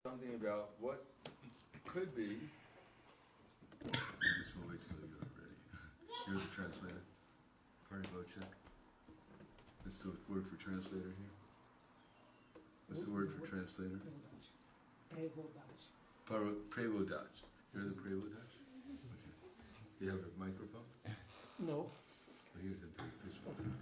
something about what could be. Just we'll wait till you're ready. You're the translator. Party check. What's the word for translator here? What's the word for translator? Prevodaj. You're the prevodaj? Okay. You have a microphone? No. Well, here's this one.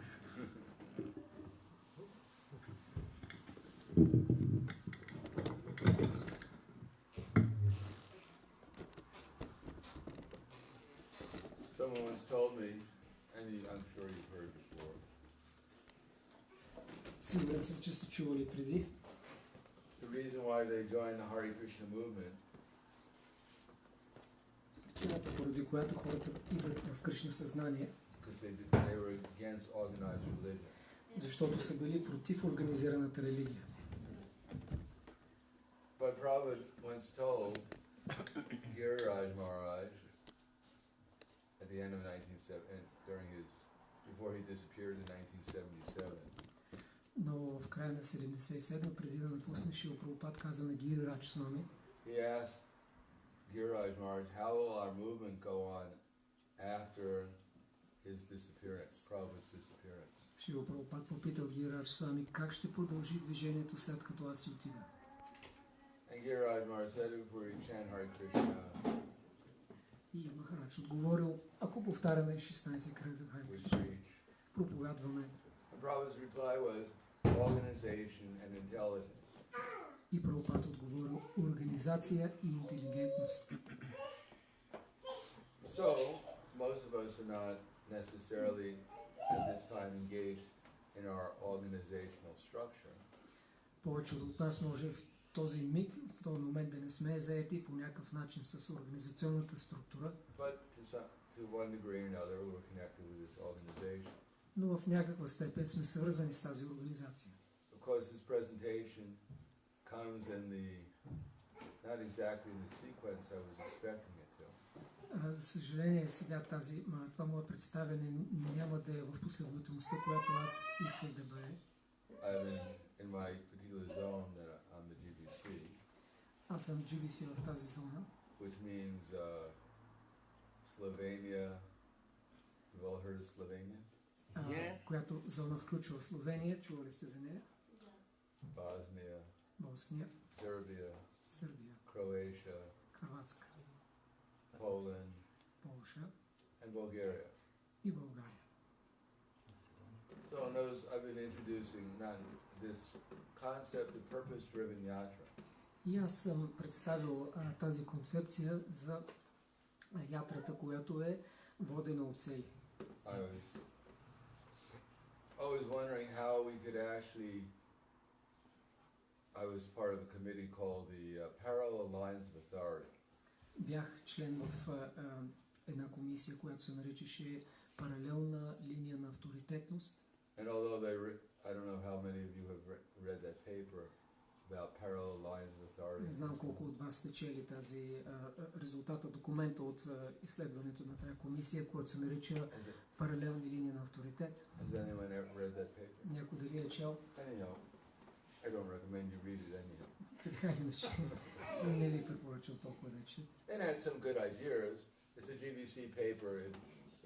Someone once told me, and I'm sure you've heard before, Сигурен съм, че сте чували преди. the reason why they joined the Hare Krishna movement Причината, поради която хората идват в Кришна съзнание, because they were against organized religion. защото са били против организираната религия. But Prabhupada once told Giriraj Maharaj at the end of 1970, before he disappeared in 1977, Но в края на 77, преди да напусне, Шрила Прабхупад каза на Гирирач Свами, he asked Giriraj Maharaj, how will our movement go on after his disappearance, Prabhupada's disappearance? Шрила Прабхупад попитал Гирирач Свами как ще продължи движението след като аз си отида. And Giriraj Maharaj said, if we chant Hare Krishna, И Махарадж отговорил, ако повтаряме 16 кръга Харе we Кришна, preach. проповядваме. And Prabhupada's reply was organization and intelligence. И Прабхупад отговорил организация и интелигентност. So, most of us are not necessarily at this time engaged in our organizational structure. Повечето от нас може в този миг, в този момент да не сме заети по някакъв начин с организационната структура, But to one degree or another, we're connected with this organization. но в някаква степен сме свързани с тази организация. Of course, this presentation comes in not exactly in the sequence I was expecting it to. За съжаление, сега това мое представяне няма да е в последователността, която аз исках да бъде. I'm in my particular zone that I'm the GBC, Аз съм GBC в тази зона, which means Slovenia. You've all heard of Slovenia? която зона включва Словения, чували сте за нея, Bosnia, Босния, Serbia, Сърбия, Croatia, Хърватска, Poland, Полша and Bulgaria. и България. So in those, I've been introducing this concept of purpose-driven yatra. И аз съм представил тази концепция за ятрата, която е водена от цели. I was always wondering how we could actually. I was part of a committee called the Parallel Lines of Authority. Бях член в една комисия, която се наричаше паралелна линия на авторитетност. And although I don't know how many of you have read that paper about parallel lines of authority. Не знам колко от вас сте чели тази резултата, документа от изследването на тази комисия, която се нарича паралелни линии на авторитет. Has anyone ever read that paper? Някой дали е чел? Anyhow, I don't recommend you read it anyhow. Така иначе не ви препоръчвам толкова да чете. It had some good ideas. It's a GBC paper.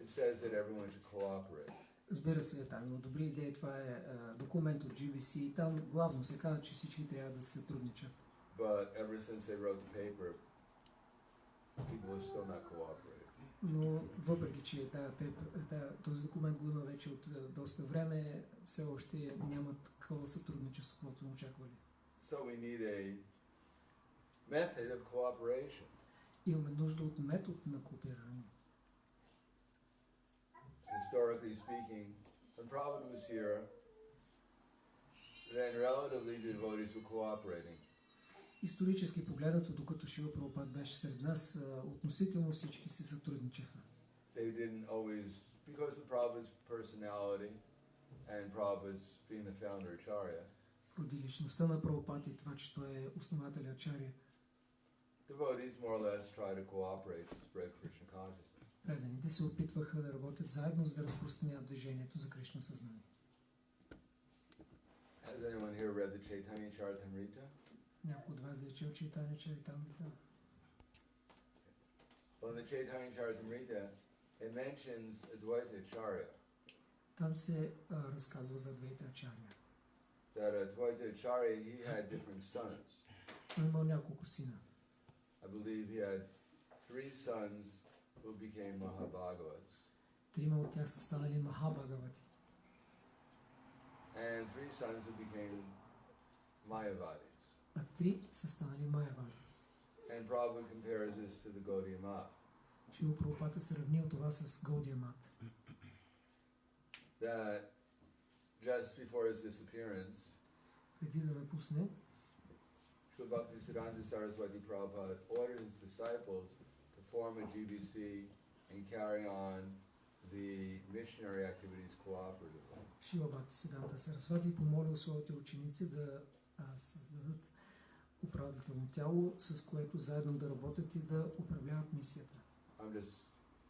It says that everyone should cooperate. Разбира се, там има добри идеи. Това е документ от GBC. Там главно се казва, че всички трябва да се сътрудничат. But ever since they wrote the paper, people are still not cooperating. Но въпреки, че този документ го има вече от доста време, все още нямат такова сътрудничество, което очаквали. So we need a method of cooperation. Имаме нужда от метод на коопериране. Historically speaking, when Prabhupada was here, then relatively the devotees were cooperating. Исторически погледнато, докато Шрила Прабхупад беше сред нас, относително всички се сътрудничаха. They didn't always, because of Prabhupada's personality and Prabhupada's being the founder Acharya, Поради личността на Прабхупад и това, че той е основателя Ачаря, devotees more or less try to cooperate to spread Krishna consciousness. преданите се опитваха да работят заедно, за да разпространят движението за Кришна съзнание. Has anyone here read the Chaitanya Charitamrita? Някой от вас да е чел Чайтаня Чаритамрита? Well, in the Chaitanya Charitamrita, it mentions Advaita Acharya. Там се разказва за Адвайта Ачаря. That Advaita Acharya, he had different sons. Той имал няколко сина. I believe he had 3 sons who became Mahabhagavats, Трима от тях са станали Махабхагавати. and 3 sons who became Mayavadis. А 3 са станали Майявади. And Prabhupada compares this to the Gaudiya Math, Шрила Прабхупада сравнил това с Гаудия Мат. that just before his disappearance, Преди да напусне, Srila Bhaktisiddhanta Saraswati Prabhupada ordered his disciples to form a GBC and carry on the missionary activities cooperatively. Шрила Бхактисиданта Сарасвати помолил своите ученици да създадат управително тяло, с което заедно да работят и да управляват мисията. I'm just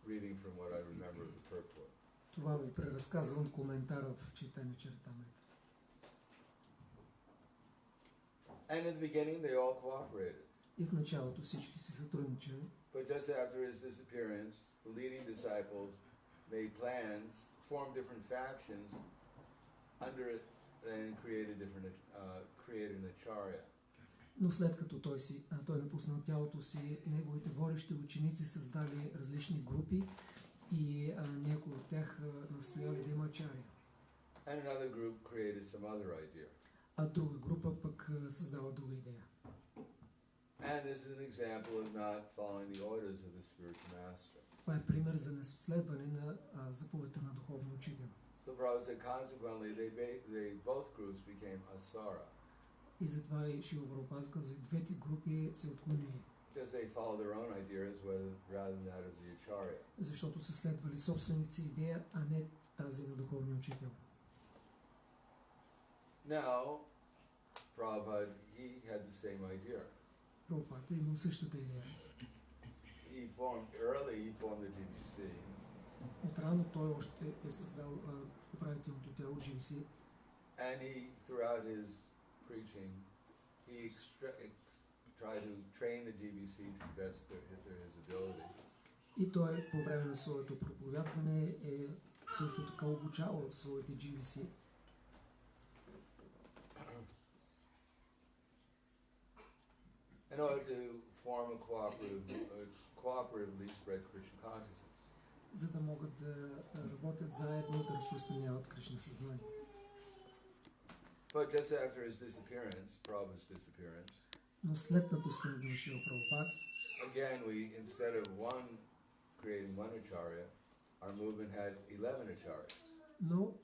reading from what I remember of the purport. Това ви преразказвам от коментара в Чайтаня Чаритамрита. And in the beginning they all cooperated. И в началото всички си сътрудничали, But just after his disappearance, the leading disciples made plans, formed different factions under it, and created an acharya. но след като той напуснал тялото си, неговите водещи ученици създали различни групи и някои от тях настояли да има ачаря. And another group created some other idea. А друга група пък създава друга идея. And this is an example of not following the orders of the spiritual master. Това е пример за неследване на заповедта на духовния учител. So Prabhupada said, consequently, both groups became asara, И затова и Шрила Прабхупада казва, двете групи се отклонили, because they followed their own ideas rather than that of the acharya. защото са следвали собствените си идея, а не тази на духовния учител. Now, Prabhupada, he had the same idea. Прабхупада имал същата идея. He formed the GBC, Отрано той още е създал управителното тяло GBC and he, throughout his preaching, he tried to train the GBC to best his ability. и той по време на своето проповядване е също така обучавал своите GBC. In order to form a cooperatively spread Krishna consciousness. За да могат да работят заедно, да разпространяват Кришна съзнание. But just after his disappearance, Prabhupada's disappearance, Но след напускането на Шрила Прабхупада, again instead of creating one acharya, our movement had 11 acharyas. но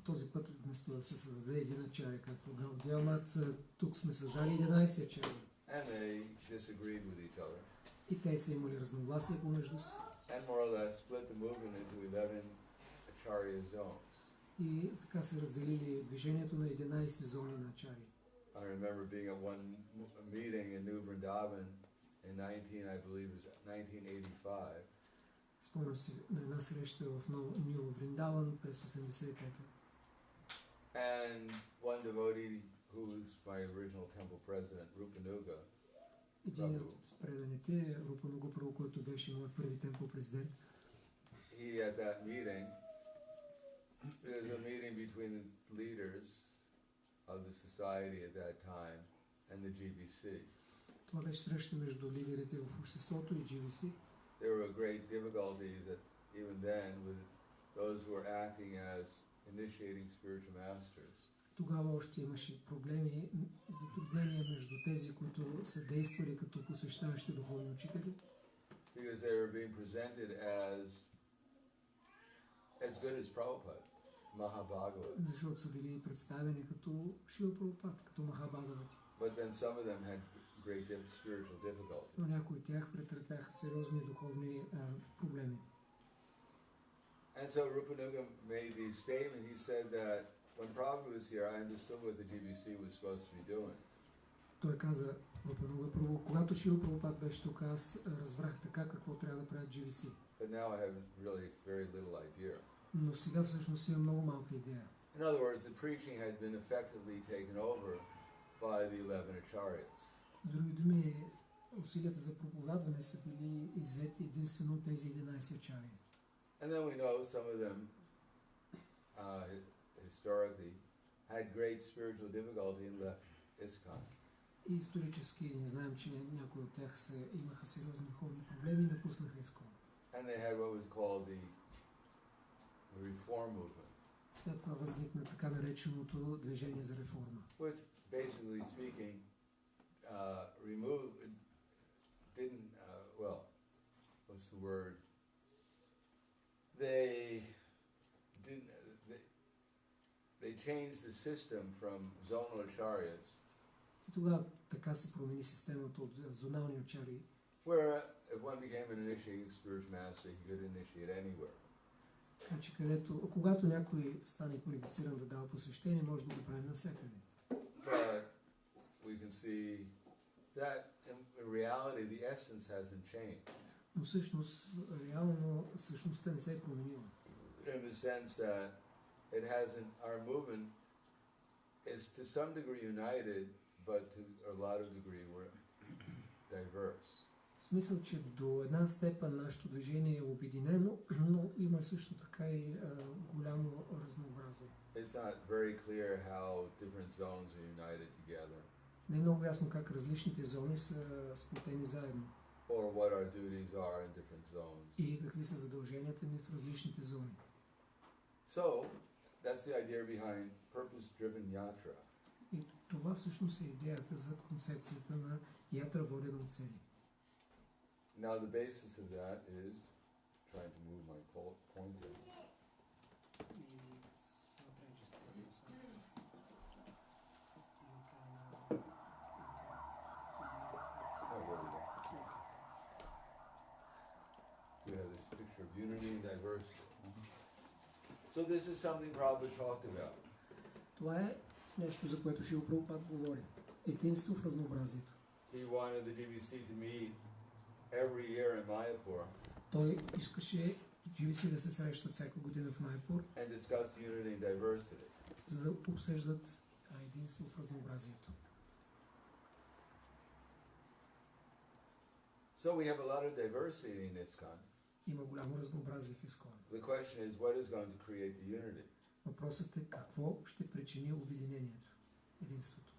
този път вместо да се създаде един ачаря, както Гаудия Мат, тук сме създали 11 ачаря. And they disagreed with each other. И те са имали разногласия помежду си. And more or less split the movement into 11 acharya zones. И така се разделили движението на 11 зони на ачари. I remember being at one meeting in New Vrindavan in 1985. Спомням си на една среща в Ню Вриндаван през 85-та. And one devotee who's my original temple president, Rupanuga, Един от преданите, Рупануга Прабhu, който беше моят първи темпъл президент, he at that meeting, there was a meeting between the leaders of the society at that time and the GBC. Това беше среща между лидерите в обществото и GBC. There were great difficulties even then with those who were acting as initiating spiritual masters. Тогава още имаше проблеми, затруднения между тези, които са действали като посвещаващи духовни учители. Because they were being presented as good as Prabhupada, Mahabhagavats. Защото са били представени като Шрила Прабхупада, като Махабхагавати. But then some of them had great spiritual difficulties. Но някои от тях претърпяха сериозни духовни проблеми. And so Rupanuga made these statements. He said that when Prabhupada was here, I understood what the GBC was supposed to be doing. Той каза, Рупануга Прабху, когато Шрила Прабхупада беше тук, аз разбрах така какво трябва да правят GBC. But now I have really very little idea. Но сега всъщност има много малка идея. In other words, the preaching had been effectively taken over by the 11 acharyas. С други думи, усилията за проповядване са били иззети единствено от тези 11 ачари. And then we know some of them historically had great spiritual difficulty and left ИСКОН. И исторически ние знаем, че някои от тях имаха сериозни духовни проблеми и напуснаха ИСКОН. And they had what was called the reform movement. След това възникна така нареченото движение за реформа, Which, basically speaking, what's the word? They changed the system from zonal acharyas, и тогава така се промени системата от зонални ачари, where if one became an initiating spiritual master, he could initiate anywhere. значи когато някой стане квалифициран да дава посвещение, може да го прави навсякъде. But we can see that in reality the essence hasn't changed. Но всъщност, реално същността не се е променила. In the sense that it hasn't, our movement is to some degree united, but to a lot of degree we're diverse. В смисъл, че до една степен нашето движение е обединено, но има също така и голямо разнообразие. It's not very clear how different zones are united together. Не е много ясно как различните зони са сплотени заедно. Or what our duties are in different zones. И какви са задълженията ни в различните зони. So, that's the idea behind purpose-driven yatra. И това всъщност е идеята за концепцията на ятра, водена от цели. Now the basis of that is trying to move my pointer. We have this picture of unity and diversity. So this is something Prabhupada talked about. Това е нещо, за което Шрила Прабхупад говори. Единство в разнообразието. He wanted the GBC to meet every year in Mayapur. Той искаше GBC да се срещат всяка година в Майпур, and discuss unity and diversity. за да обсъждат единство в разнообразието. So we have a lot of diversity in ISKCON. Има голямо разнообразие в ИСКОН. The question is, what is going to create the unity? Въпросът е какво ще причини обединението, единството.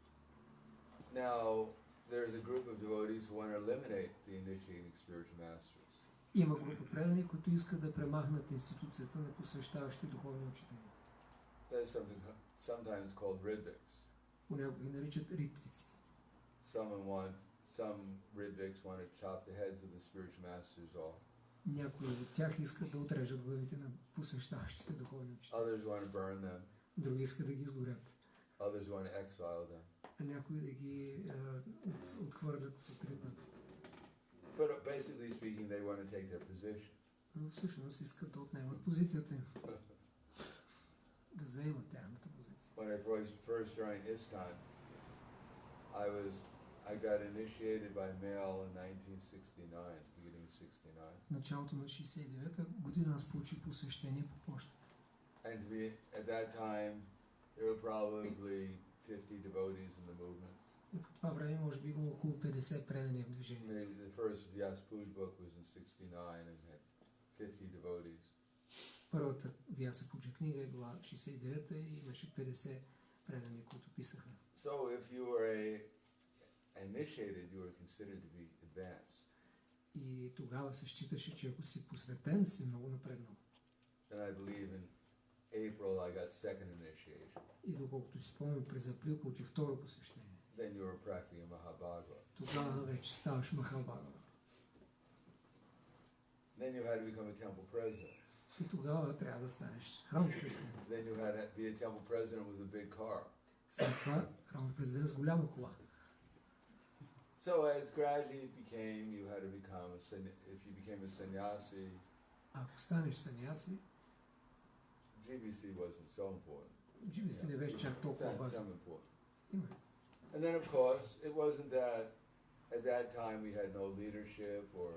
Now, there's a group of devotees who want to eliminate the initiating spiritual masters. Има група предани, които искат да премахнат институцията на посвещаващи духовни учители. That is sometimes called ridviks. Понякога ги наричат ритвици. Some ridviks want to chop the heads of the spiritual masters off. Някои от тях искат да отрежат главите на посвещаващите духовни учители. Others want to burn them. Други искат да ги изгорят. Others want to exile them. А някои да ги отхвърлят, отритнат. But basically speaking, they want to take their position. Но всъщност искат да отнемат позицията им. Да заемат тяхната позиция. When I first joined ISKCON, I got initiated by mail in 1969, beginning of 69. В началото на 69-та година аз получих посвещение по почтата. And to be at that time, there were probably 50 devotees in the movement. И по това време може би има около 50 предани в движението. The first Vyas Puj book was in 69 and had 50 devotees. Първата Vyasa Puja книга е била 69-та и имаше 50 предани, които писаха. So if you were initiated, you were considered to be advanced. И тогава се считаше, че ако си посветен, си много напреднал. And I believe in April I got second initiation. И доколкото си спомням, през април получих второ посвещение. Then you were practicing Mahabhagavad. Тогава вече ставаш Махабхагават. Then you had to become a temple president. И тогава трябва да станеш храмов президент. Then you had to be a temple president with a big car. След това храмов президент с голяма кола. So as gradually it became, you had to become if you became a sannyasi. Ако станеш саньяси, GBC wasn't so important. GBC не беше чак толкова важен. And then of course, it wasn't that at that time we had no leadership or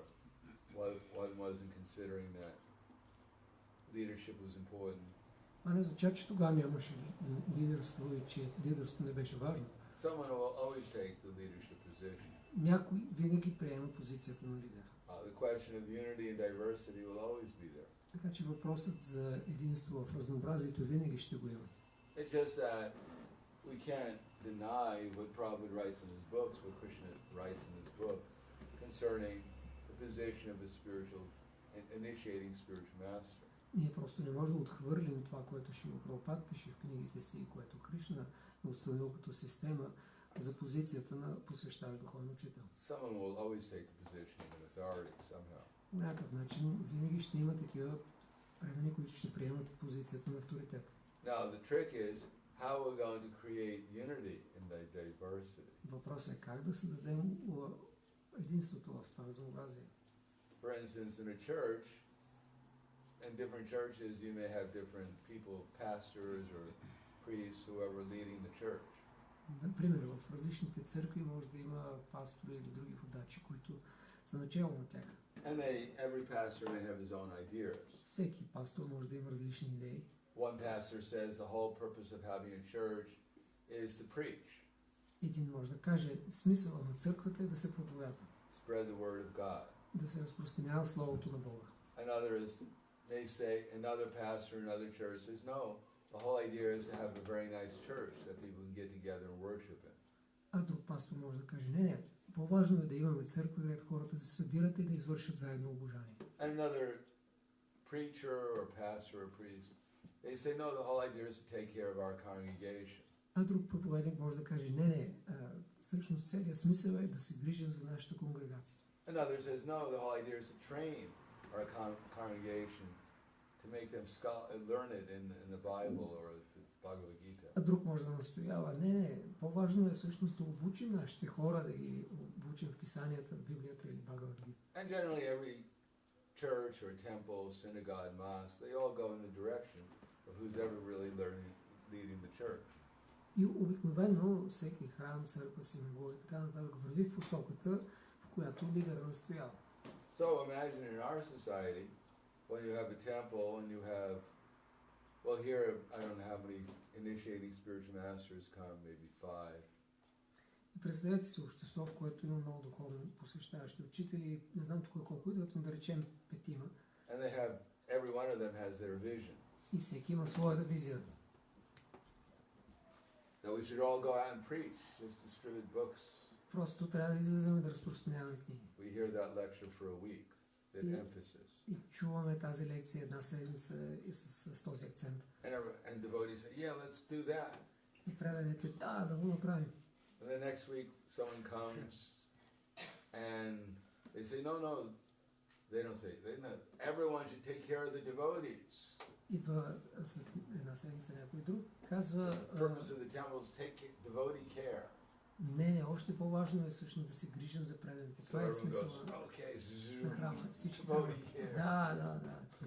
one wasn't considering that leadership was important. А не означава, че тогава нямаше лидерство и че лидерството не беше важно. Someone will always take the leadership position. Някой винаги приема позицията на лидер. The question of unity and diversity will always be there. Така че въпросът за единство в разнообразието винаги ще го има. It's just that we can't deny what Prabhupada writes in his books, what Krishna writes in his book, concerning the position of a spiritual, initiating spiritual master. Ние просто не можем да отхвърлим това, което Шрила Прабхупад пише в книгите си и което Кришна е установил като система за позицията на посвещаващ духовен учител. Someone will always take the position of an authority somehow. По някакъв начин винаги ще има такива предани, които ще приемат позицията на авторитет. Now the trick is how we're going to create unity in the diversity. Въпросът е как да създадем единството в това разнообразие. For instance, in a church, in different churches, you may have different people, pastors or priests, whoever leading the church. Например, в различните църкви може да има пастори или други водачи, които са начало на тях. And every pastor may have his own ideas. Всеки пастор може да има различни идеи. One pastor says the whole purpose of having a church is to preach. Един може да каже, смисъла на църквата е да се проповядва. Spread the word of God. Да се разпространява словото на Бога. Another pastor in another church says, no, the whole idea is to have a very nice church that people can get together and worship in. А друг пастор може да каже, не, по-важно е да имаме църква, където хората се събират и да извършат заедно обожание. And another preacher or pastor or priest, they say, no, the whole idea is to take care of our congregation. А друг проповедник може да каже, не, всъщност целият смисъл е да се грижим за нашата конгрегация. Another says, no, the whole idea is to train our congregation to make them learn it in the Bible or the Bhagavad Gita. А друг може да настоява, не, по-важно е всъщност да обучим нашите хора, да ги обучим в писанията, в Библията или Бхагавад Гита. And generally every church or temple, synagogue, mosque, they all go in the direction of who's ever really leading the church. И обикновено всеки храм, църква, синагога и така нататък върви в посоката, в която лидера настоява. So imagine in our society, when you have a temple and you have, well here, I don't know how many initiating spiritual masters come, maybe 5. И представете си общество, в което има много духовно посещаващи учители, не знам тук колко идват, но да речем 5. And every one of them has their vision. И всеки има своята визия. That we should all go out and preach, just distribute books. Просто трябва да излезем да разпространяваме книги. We hear that lecture for a week, that emphasis. И чуваме тази лекция една седмица и с този акцент. And devotees say, yeah, let's do that. И преданите, да го направим. And the next week someone comes and they say, no, they don't say, everyone should take care of the devotees. Идва след една седмица някой друг, казва, Purpose of the temple is take devotee care. Не, още по-важно е всъщност да се грижим за преданите. Това е смисъл на храма. Всички да,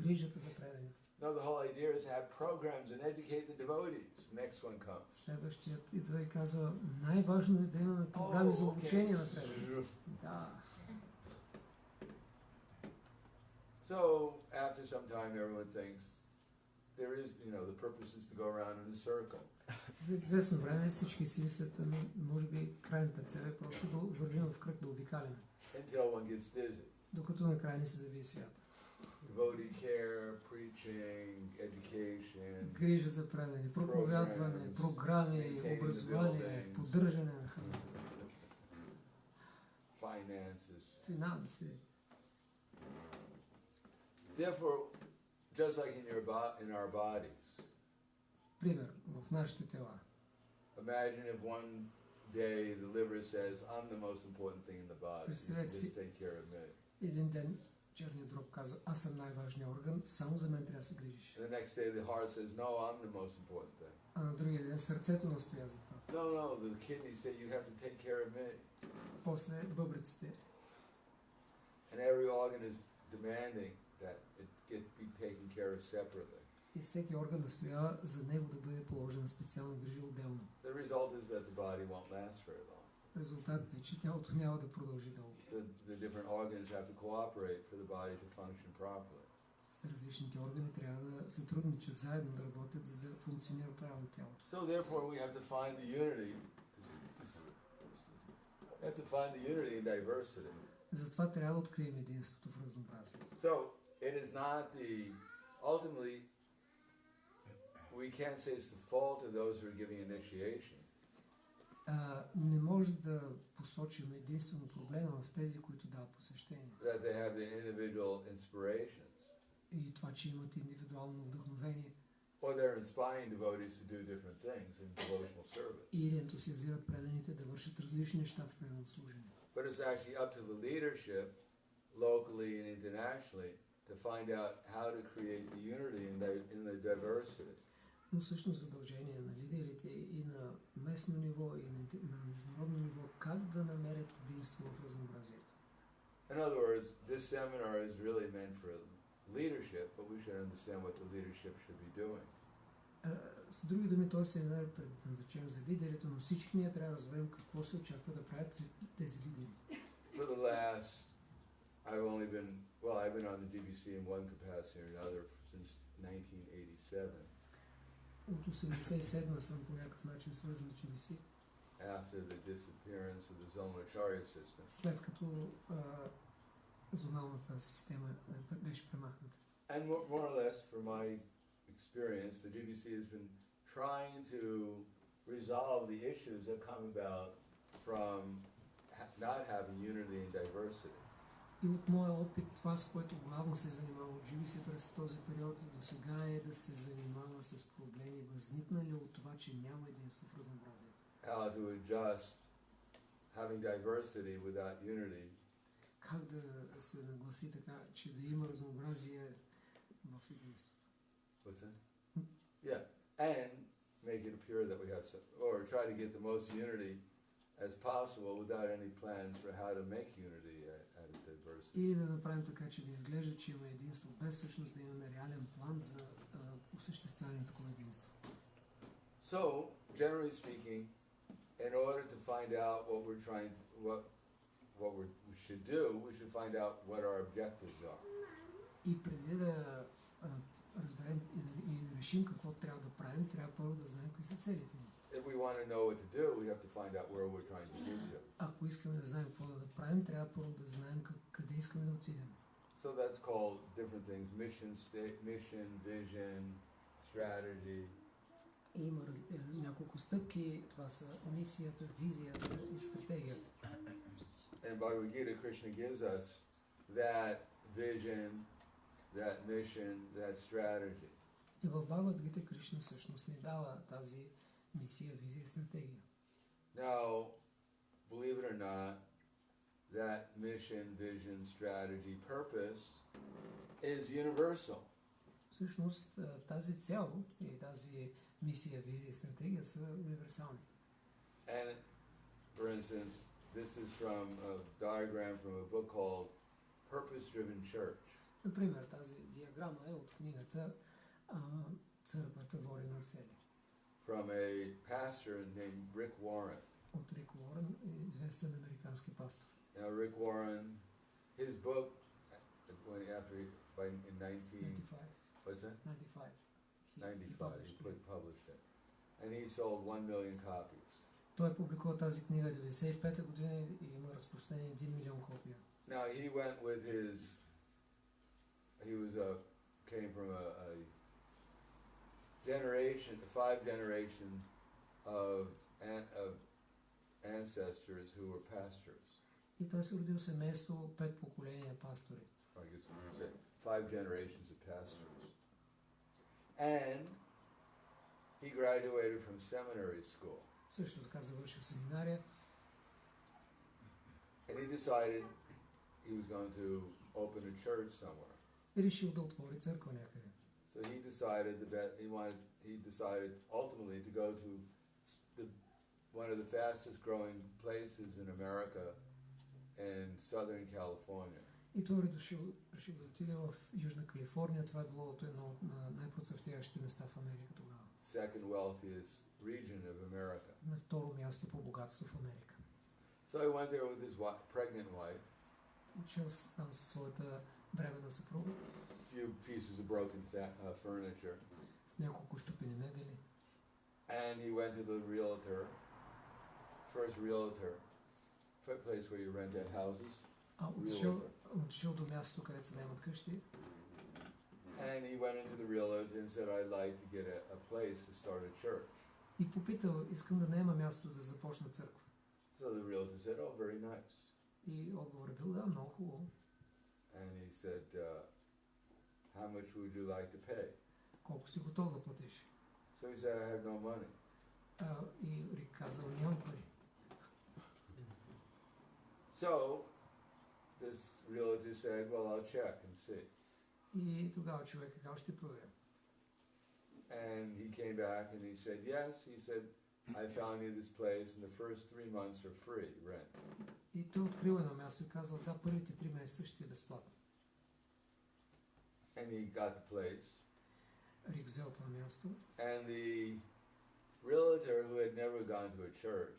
грижата за преданите. No, the whole idea is to have programs and educate the devotees. Next one comes. Следващият идва и казва, най-важно е да имаме програми за обучение на преданите. Да. So, after some time, everyone thinks there is, the purpose is to go around in a circle. След известно време всички си мислят, може би крайната цел е просто да вървим в кръг, да обикаляме. Until one gets dizzy. Докато накрая не се завие свят. Devotee care, preaching, education. Грижа за предане, проповядване, програми, образование, поддържане на храма. Finances. Финанси. Therefore, just like in our bodies. Пример, в нашите тела. Imagine if one day the liver says, I'm the most important thing in the body. Just take care of me. Един ден черният дроб каза, аз съм най-важният орган, само за мен трябва да се грижиш. And the next day the heart says, no, I'm the most important thing. А на другия ден сърцето настоя за това. No, the kidneys say, you have to take care of me. После бъбреците. And every organ is demanding that it be taken care of separately. И всеки орган настоява за него да бъде положена специална грижа отделно. The result is that the body won't last very long. Резултатът е, че тялото няма да продължи дълго. The different organs have to cooperate for the body to function properly. С различните органи трябва да сътрудничат заедно, да работят, за да функционира правилно тялото. So therefore we have to find the unity to We have to find the unity in diversity. Затова трябва да открием единството в разнообразието. So it is not ultimately, we can't say it's the fault of those who are giving initiation. Не може да посочим единствено проблема в тези, които дават посещение. That they have the individual inspirations. И това, че имат индивидуално вдъхновение. Or they're inspiring devotees to do different things in devotional service. Или ентусиазират преданите да вършат различни неща в преданно служение. But it's actually up to the leadership, locally and internationally, to find out how to create the unity in the diversity. Но всъщност задължение на лидерите и на местно ниво, и на международно ниво, как да намерят единство в разнообразието. In other words, this seminar is really meant for leadership, but we should understand what the leadership should be doing. С други думи, този семинар е предназначен за лидерите, но всички ние трябва да разберем какво се очаква да правят тези лидери. For the last, I've been on the GBC in one capacity or another since 1987. От 87 съм по някакъв начин свързан с GBC. After the disappearance of the Zonacharya system. След като зоналната система беше премахната. And more or less, from my experience, the GBC has been trying to resolve the issues that come about from not having unity and diversity. И от моя опит, това, с което главно се занимава от GBC през този период до сега, е да се занимава с проблеми, възникнали от това, че няма единство в разнообразието. How to adjust having diversity without unity. Как да се нагласи така, че да има разнообразие в единство. What's that? Yeah, and make it appear that we have some, or try to get the most unity as possible without any plans for how to make unity out of diversity. И да направим така, че да изглежда, че има единство, без всъщност да имаме реален план за осъществяване на такова единство. So, generally speaking, in order to find out what we should do, we should find out what our objectives are. И преди да разберем и да решим какво трябва да правим, трябва първо да знаем какви са целите ни. If we want to know what to do, we have to find out where we're trying to get to. Ако искаме да знаем какво да правим, трябва първо да знаем къде искаме да отидем. So that's called different things: mission, vision, strategy. И има няколко стъпки. Това са мисията, визията и стратегията. And Bhagavad Gita, Krishna gives us that vision, that mission, that strategy. И в Бхагавад Гита Кришна всъщност ни дава тази мисия, визия и стратегия. Now, believe it or not, that mission, vision, strategy, purpose is universal. Всъщност тази цел и тази мисия, визия и стратегия са универсални. And, for instance, this is from a diagram from a book called Purpose-Driven Church. Например, тази диаграма е от книгата Църквата водена от цели. From a pastor named Rick Warren. От Рик Уорън, известен американски пастор. Now, Rick Warren, his book, in 95. what's that? 95. 95, he published it. And he sold 1 million copies. Той публикува тази книга 95-та година и има разпространение 1 милион копия. Now, he went with came from a generation, 5 generation of ancestors who were pastors. И той се родил семейство 5 поколения пастори. I guess we would say 5 generations of pastors. And he graduated from seminary school. Също така завършил семинария. And he decided he was going to open a church somewhere. И решил да отвори църква някъде. So he decided ultimately to go to one of the fastest growing places in America in Southern California. И той решил да отиде в Южна Калифорния. Това е било едно от най-процъфтяващите места в Америка тогава. Second wealthiest region of America. На второ място по богатство в Америка. So he went there with his pregnant wife. Учил там със своята бременна съпруга. Few pieces of broken furniture. С няколко щупени мебели. And he went to the first realtor, place where you rent out houses. Отишъл до мястото, където се наемат къщи. And he went into the realtor and said, I'd like to get a place to start a church. И попитал, искам да наема място да започна църква. So the realtor said, oh, very nice. И отговорът бил, да, много хубаво. And he said, how much would you like to pay? Колко си готов да платиш? So he said, I have no money. И Рик казал, нямам пари. So this realtor said, well, I'll check and see. И тогава човек казал, ще проверя. And he came back and he said, yes. He said, I found you this place and the first 3 months are free rent. И той открил едно място и казал, да, първите 3 месеца ще е безплатно. And he got the place. Рик взел това място. And the realtor who had never gone to a church,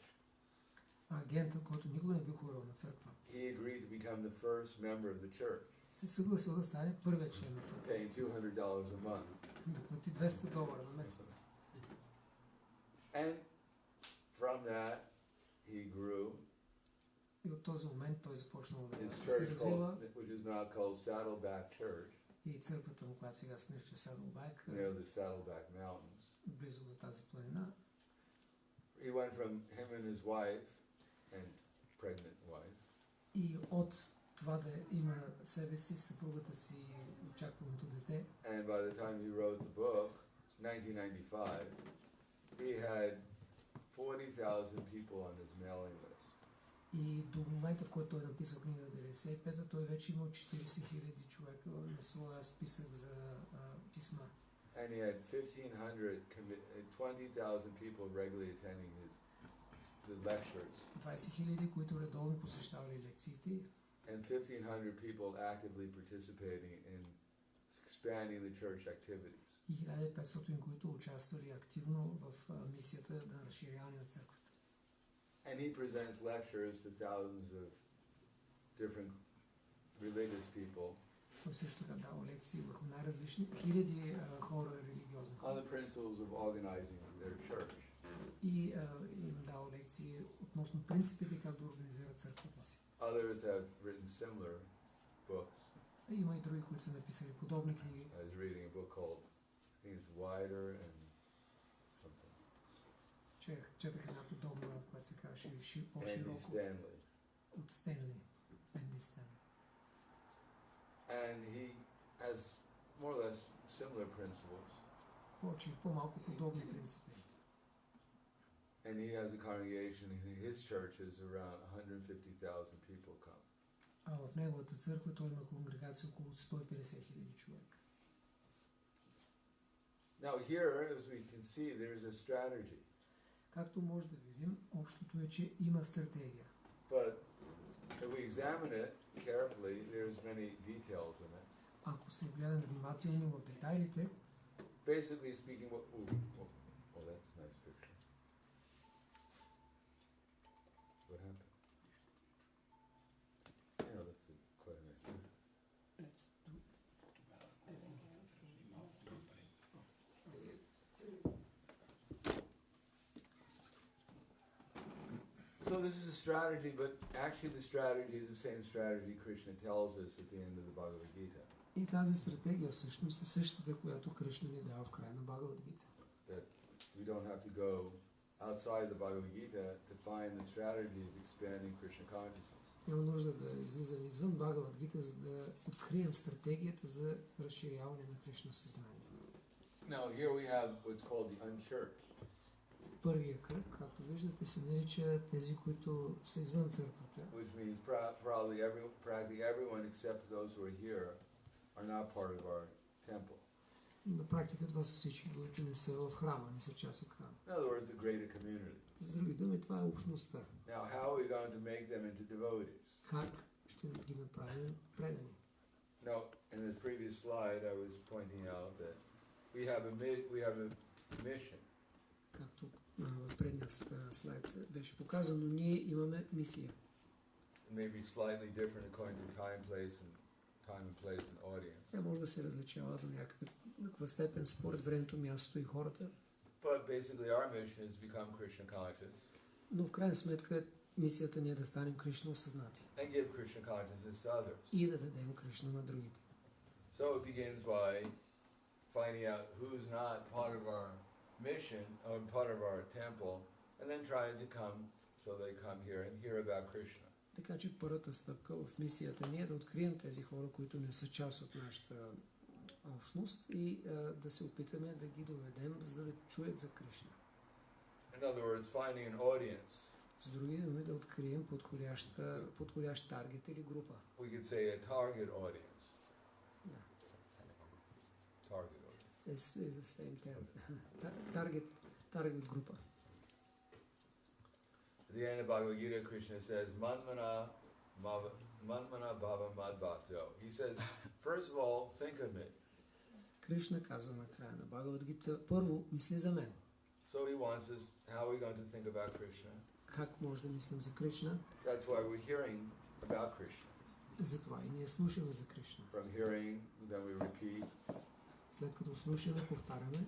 Агентът, който никога не бил ходил на църква, he agreed to become the first member of the church, се съгласил да стане първият член на църква. paying $200 a month. Да плати $200 на месец. And from that, he grew. И от този момент той започнал His да се church, развива. which is now called Saddleback Church, И църквата му, която сега се нарича Saddleback, near the Saddleback Mountains. близо до тази планина. He went from him and his wife, and pregnant wife, И от това да има себе си, съпругата си и очакваното дете. and by the time he wrote the book, 1995, he had 40,000 people on his mailing list. И до момента, в който той написал книга 95-та, той вече имал 40 000 човека на своя списък за писма. And he had 20,000 people regularly attending the lectures. 20 000, които редовно посещавали лекциите. And 1,500 people actively participating in expanding the church activities. И 1500, които участвали активно в мисията на разширяване на църквата. And he presents lectures to thousands of different religious people Той също така дава лекции върху най-различни хиляди хора религиозни. on the principles of organizing their church. И им дава лекции относно принципите как да организират църквата си. Others have written similar books. Има и други, които са написали подобни книги. I was reading a book called, I think it's Wider and something. Четах една подобна, която се казваше Andy по-широко Stanley. от Стенли. Енди Стенли. And he has more or less similar principles. Повече и по-малко подобни принципи. And he has a congregation in his churches around 150,000 people come. А в неговата църква той има конгрегация около 150 000 човека. Now here, as we can see, there's a strategy. Както може да видим, общото е, че има стратегия. But if we examine it carefully, there's many details in it. Ако се гледаме внимателно в детайлите, Basically speaking, that's a nice picture. What happened? Yeah, that's quite a nice picture. So this is a strategy, but actually the strategy is the same strategy Krishna tells us at the end of the Bhagavad Gita. и тази стратегия всъщност е същата, която Кришна ни дава в края на Бхагавад Гита. That we don't have to go outside the Bhagavad Gita to find the strategy of expanding Krishna consciousness. Няма нужда да излизаме извън Бхагавад Гита, за да открием стратегията за разширяване на Кришна съзнание. Now here we have what's called the unchurched. Първия кръг, както виждате, се нарича тези, които са извън църквата. Which means practically everyone except those who are here are not part of our temple. На практика това са всички, които не са в храма, не са част от храма. In other words, the greater community. С други думи, това е общността. Now, how are we going to make them into devotees? Как ще ги направим предани? Now, in the previous slide, I was pointing out that we have a mission. Както в предния слайд беше показано, ние имаме мисия. It may be slightly different according to time, place, and audience. Тя може да се различава до някаква степен според времето, мястото и хората. But basically, our mission is to become Krishna conscious. Но в крайна сметка мисията ни е да станем Кришна осъзнати and give Krishna consciousness to others. и да дадем Кришна на другите. So it begins by finding out who's not part of our mission or part of our temple, and then trying to come so they come here and hear about Krishna. Така че първата стъпка в мисията ни е да открием тези хора, които не са част от нашата общност и да се опитаме да ги доведем, за да чуят за Кришна. In other words, finding an audience. С други думи, да открием подходящ таргет или група. We could say a target audience. Да. Target audience. Is the same term. Target група. At the end of Bhagavad Gita, Krishna says, Manmana bhava mad bhakto. He says, first of all, think of me. Кришна казва на края на Бхагавад Гита, първо мисли за мен. So he wants us, how are we going to think about Krishna? Как може да мислим за Кришна? That's why we're hearing about Krishna. Затова и ние слушаме за Кришна. From hearing, then we repeat, След като слушаме, повтаряме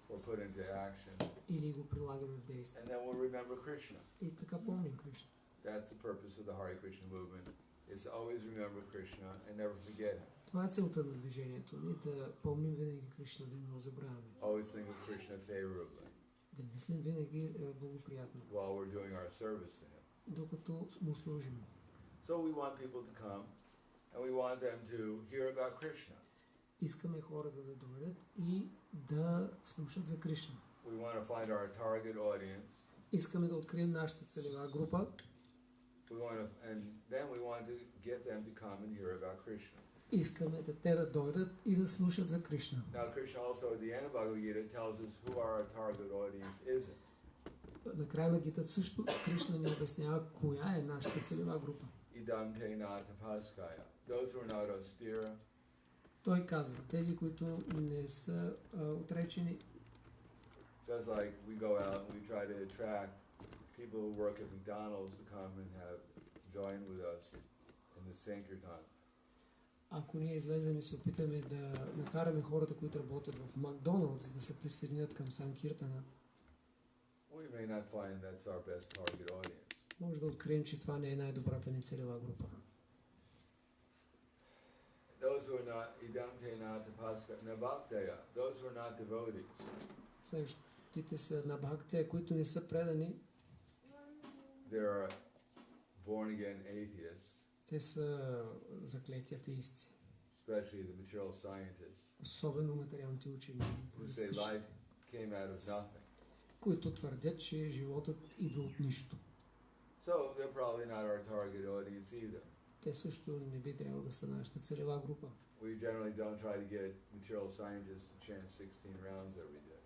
or put into action, или го прилагаме в действие. and then we'll remember Krishna. И така помним Кришна. That's the purpose of the Hare Krishna movement, is to always remember Krishna and never forget him. Това е целта на движението ни, да помним винаги Кришна, да не го забравяме. Always think of Krishna favorably Да мислим винаги благоприятно, while we're doing our service to him. докато му служим. So we want people to come, and we want them to hear about Krishna. Искаме хората да дойдат и да слушат за Кришна. We want to find our target audience. Искаме да открием нашата целева група. And then we want to get them to come and hear about Krishna. Искаме да те да дойдат и да слушат за Кришна. Now Krishna also at the end of Bhagavad Gita tells us who our target audience is. Накрая на Гитата също Кришна ни обяснява коя е нашата целева група. Idam te na tapaskaya. Those who are not austere. Той казва, тези, които не са отречени, Just like we go out and we try to attract people who work at McDonald's to come and join with us in the Sankirtan. ако ние излезем и се опитаме да накараме хората, които работят в Макдоналдс, да се присъединят към Санкиртана, We may not find that's our best target audience. може да открием, че това не е най-добрата ни целева група. Those who are not idam te na tapaskaya na bhaktaya. Those who are not devotees. Следващите са на бхактия, които не са предани. There are born again atheists. Те са заклети атеисти. Especially the material scientists, Особено материалните учени, who say life came out of nothing. които твърдят, че животът идва от нищо. So they're probably not our target audience either. Те също не би трябвало да са нашата целева група. We generally don't try to get material scientists to chant 16 rounds every day.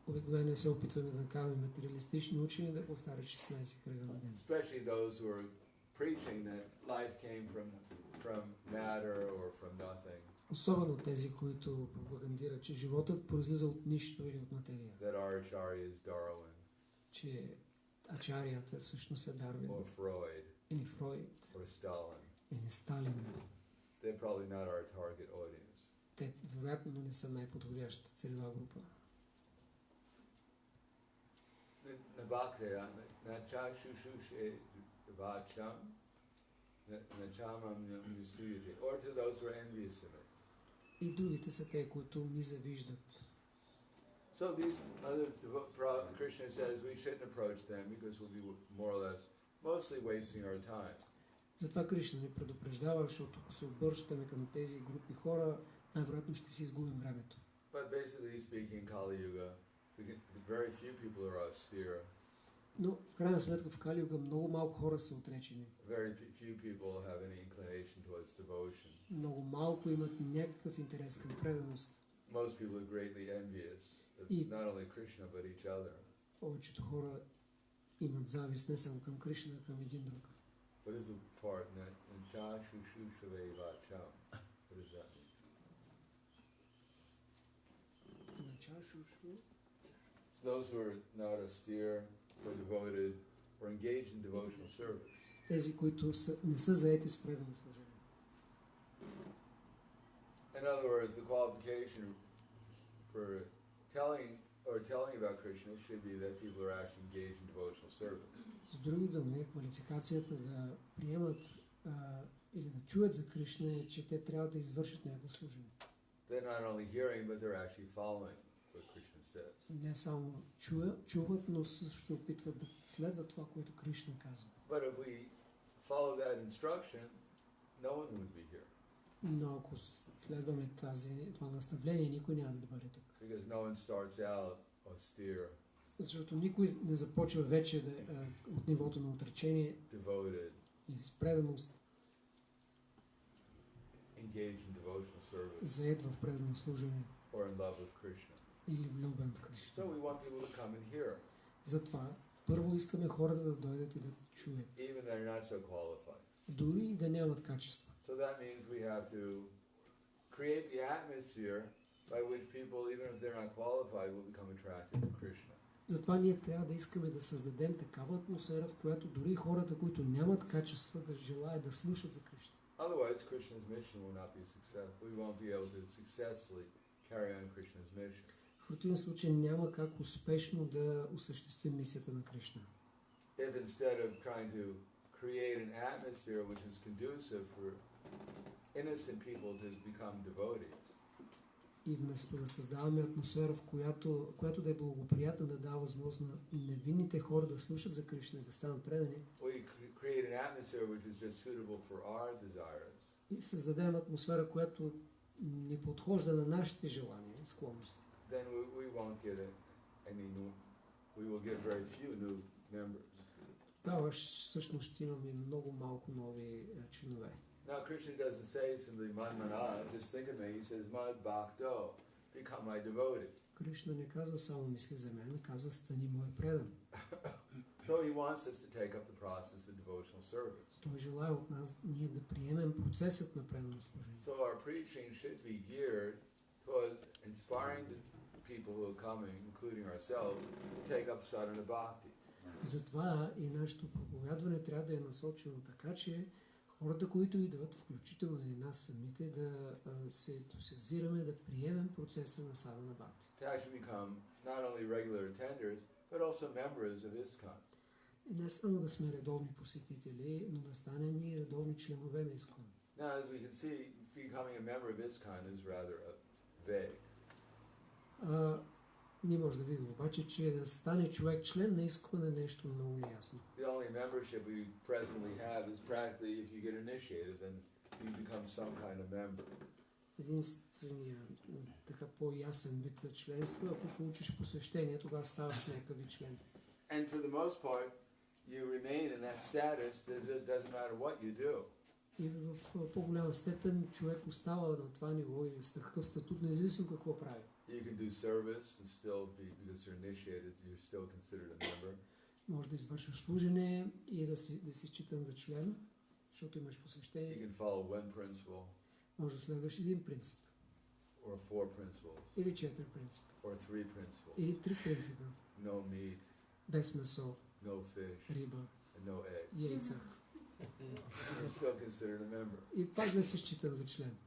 Обикновено се опитваме да накараме материалистични учени да повтарят 16 кръга на ден. Especially those who are preaching that life came from matter or from nothing. Особено тези, които пропагандират, че животът произлиза от нищо или от материя. That our acharya is Darwin. Че ачарията всъщност е Дарвин. Or Freud. Или Фройд. Or Stalin. Или Сталин. They're probably not our target audience. Те вероятно не са най-подходящата целева група. Nabhaktaya, nacha shushushe vacham, nachamam yusuyate, or to those who are envious of it. И другите са те, които ми завиждат. So these other, Krishna says we shouldn't approach them because we'll be more or less mostly wasting our time. Затова Кришна ни предупреждава, защото ако се обръщаме към тези групи хора, най-вероятно ще си изгубим времето. But basically speaking, Kali Yuga, very few people are austere. Но в крайна сметка в Кали Юга много малко хора са отречени. Very few people have any inclination towards devotion. Много малко имат някакъв интерес към преданост. Most people are greatly envious of not only Krishna but each other. Повечето хора имат завист не само към Кришна, а към един друг. What is the part that in cha shushushave vacham? What does that mean? Those who are not austere or devoted or engaged in devotional service. Тези, които не са заети с предано служение. In other words, the qualification for telling about Krishna should be that people are actually engaged in devotional service. С други думи, квалификацията да приемат или да чуят за Кришна е, че те трябва да извършат негово служение. They're not only hearing, but they're actually following what Krishna says. Не само чуват, но също се опитват да следват това, което Кришна казва. But if we follow that instruction, no one would be here. Но ако следваме това наставление, никой няма да бъде тук. Because no one starts out austere, Защото никой не започва вече от нивото на отречение devoted, и с преданост, engaged in devotional service, заед в предано служение or in love with Krishna. или влюбен в Кришна. So we want people to come and hear, Затова първо искаме хората да дойдат и да чуят, even though they're not so qualified. дори и да нямат качества. So that means we have to create the atmosphere by which people, even if they're not qualified, will become attracted to Krishna. Затова ние трябва да искаме да създадем такава атмосфера, в която дори хората, които нямат качества, да желаят да слушат за Кришна. Otherwise, Krishna's mission will not be successful. We won't be able to successfully carry on Krishna's mission. В противен случай няма как успешно да осъществим мисията на Кришна. If instead of trying to create an atmosphere which is conducive for innocent people to become devotees, И вместо да създаваме атмосфера, в която да е благоприятна, да дава възможност на невинните хора да слушат за Кришна и да станат предани, we create an atmosphere which is just suitable for our desires, и създадем атмосфера, която ни подхожда на нашите желания и склонности, then we won't get we will get very few new members. тогава всъщност ще имаме много малко нови членове. Now Krishna doesn't say simply man mana, just think of me. He says mad bhakto, become my devotee. Кришна не казва само мисли за мен, казва стани мой предан. So he wants us to take up the process of devotional service. Той желае от нас ние да приемем процесът на предано служение. So our preaching should be geared towards inspiring the people who are coming, including ourselves, to take up sadhana bhakti. Затова и нашето проповядване трябва да е насочено така, че хората, които идват, включително и нас самите, да се ентусиазираме, да приемем процеса на садхана бхакти. To actually become not only regular attenders, but also members of ISKON. И не само да сме редовни посетители, но да станем и редовни членове на ИСКОН. Now, as we can see, becoming a member of ISKON is rather vague. Ние може да видим обаче, че да стане човек член на ИСКОН е нещо много неясно. The only membership we presently have is practically if you get initiated, then you become some kind of member. Единственият така по-ясен вид за членство, ако получиш посвещение, тогава ставаш някакъв вид член. And for the most part, you remain in that status. It doesn't matter what you do. И в по-голяма степен човек остава на това ниво или с такъв статут, независимо какво прави. You can do service and still be, because you're initiated, you're still considered a member. Може да извършваш служене и да си считан за член, защото имаш You посвещение. can follow one principle Може да следваш един принцип, or four principles или 4 принципа, or three principles. или 3 принципа. No meat, Без месо, no fish, риба, and no egg. яйца. You're still considered a member. И пак да се считан за член.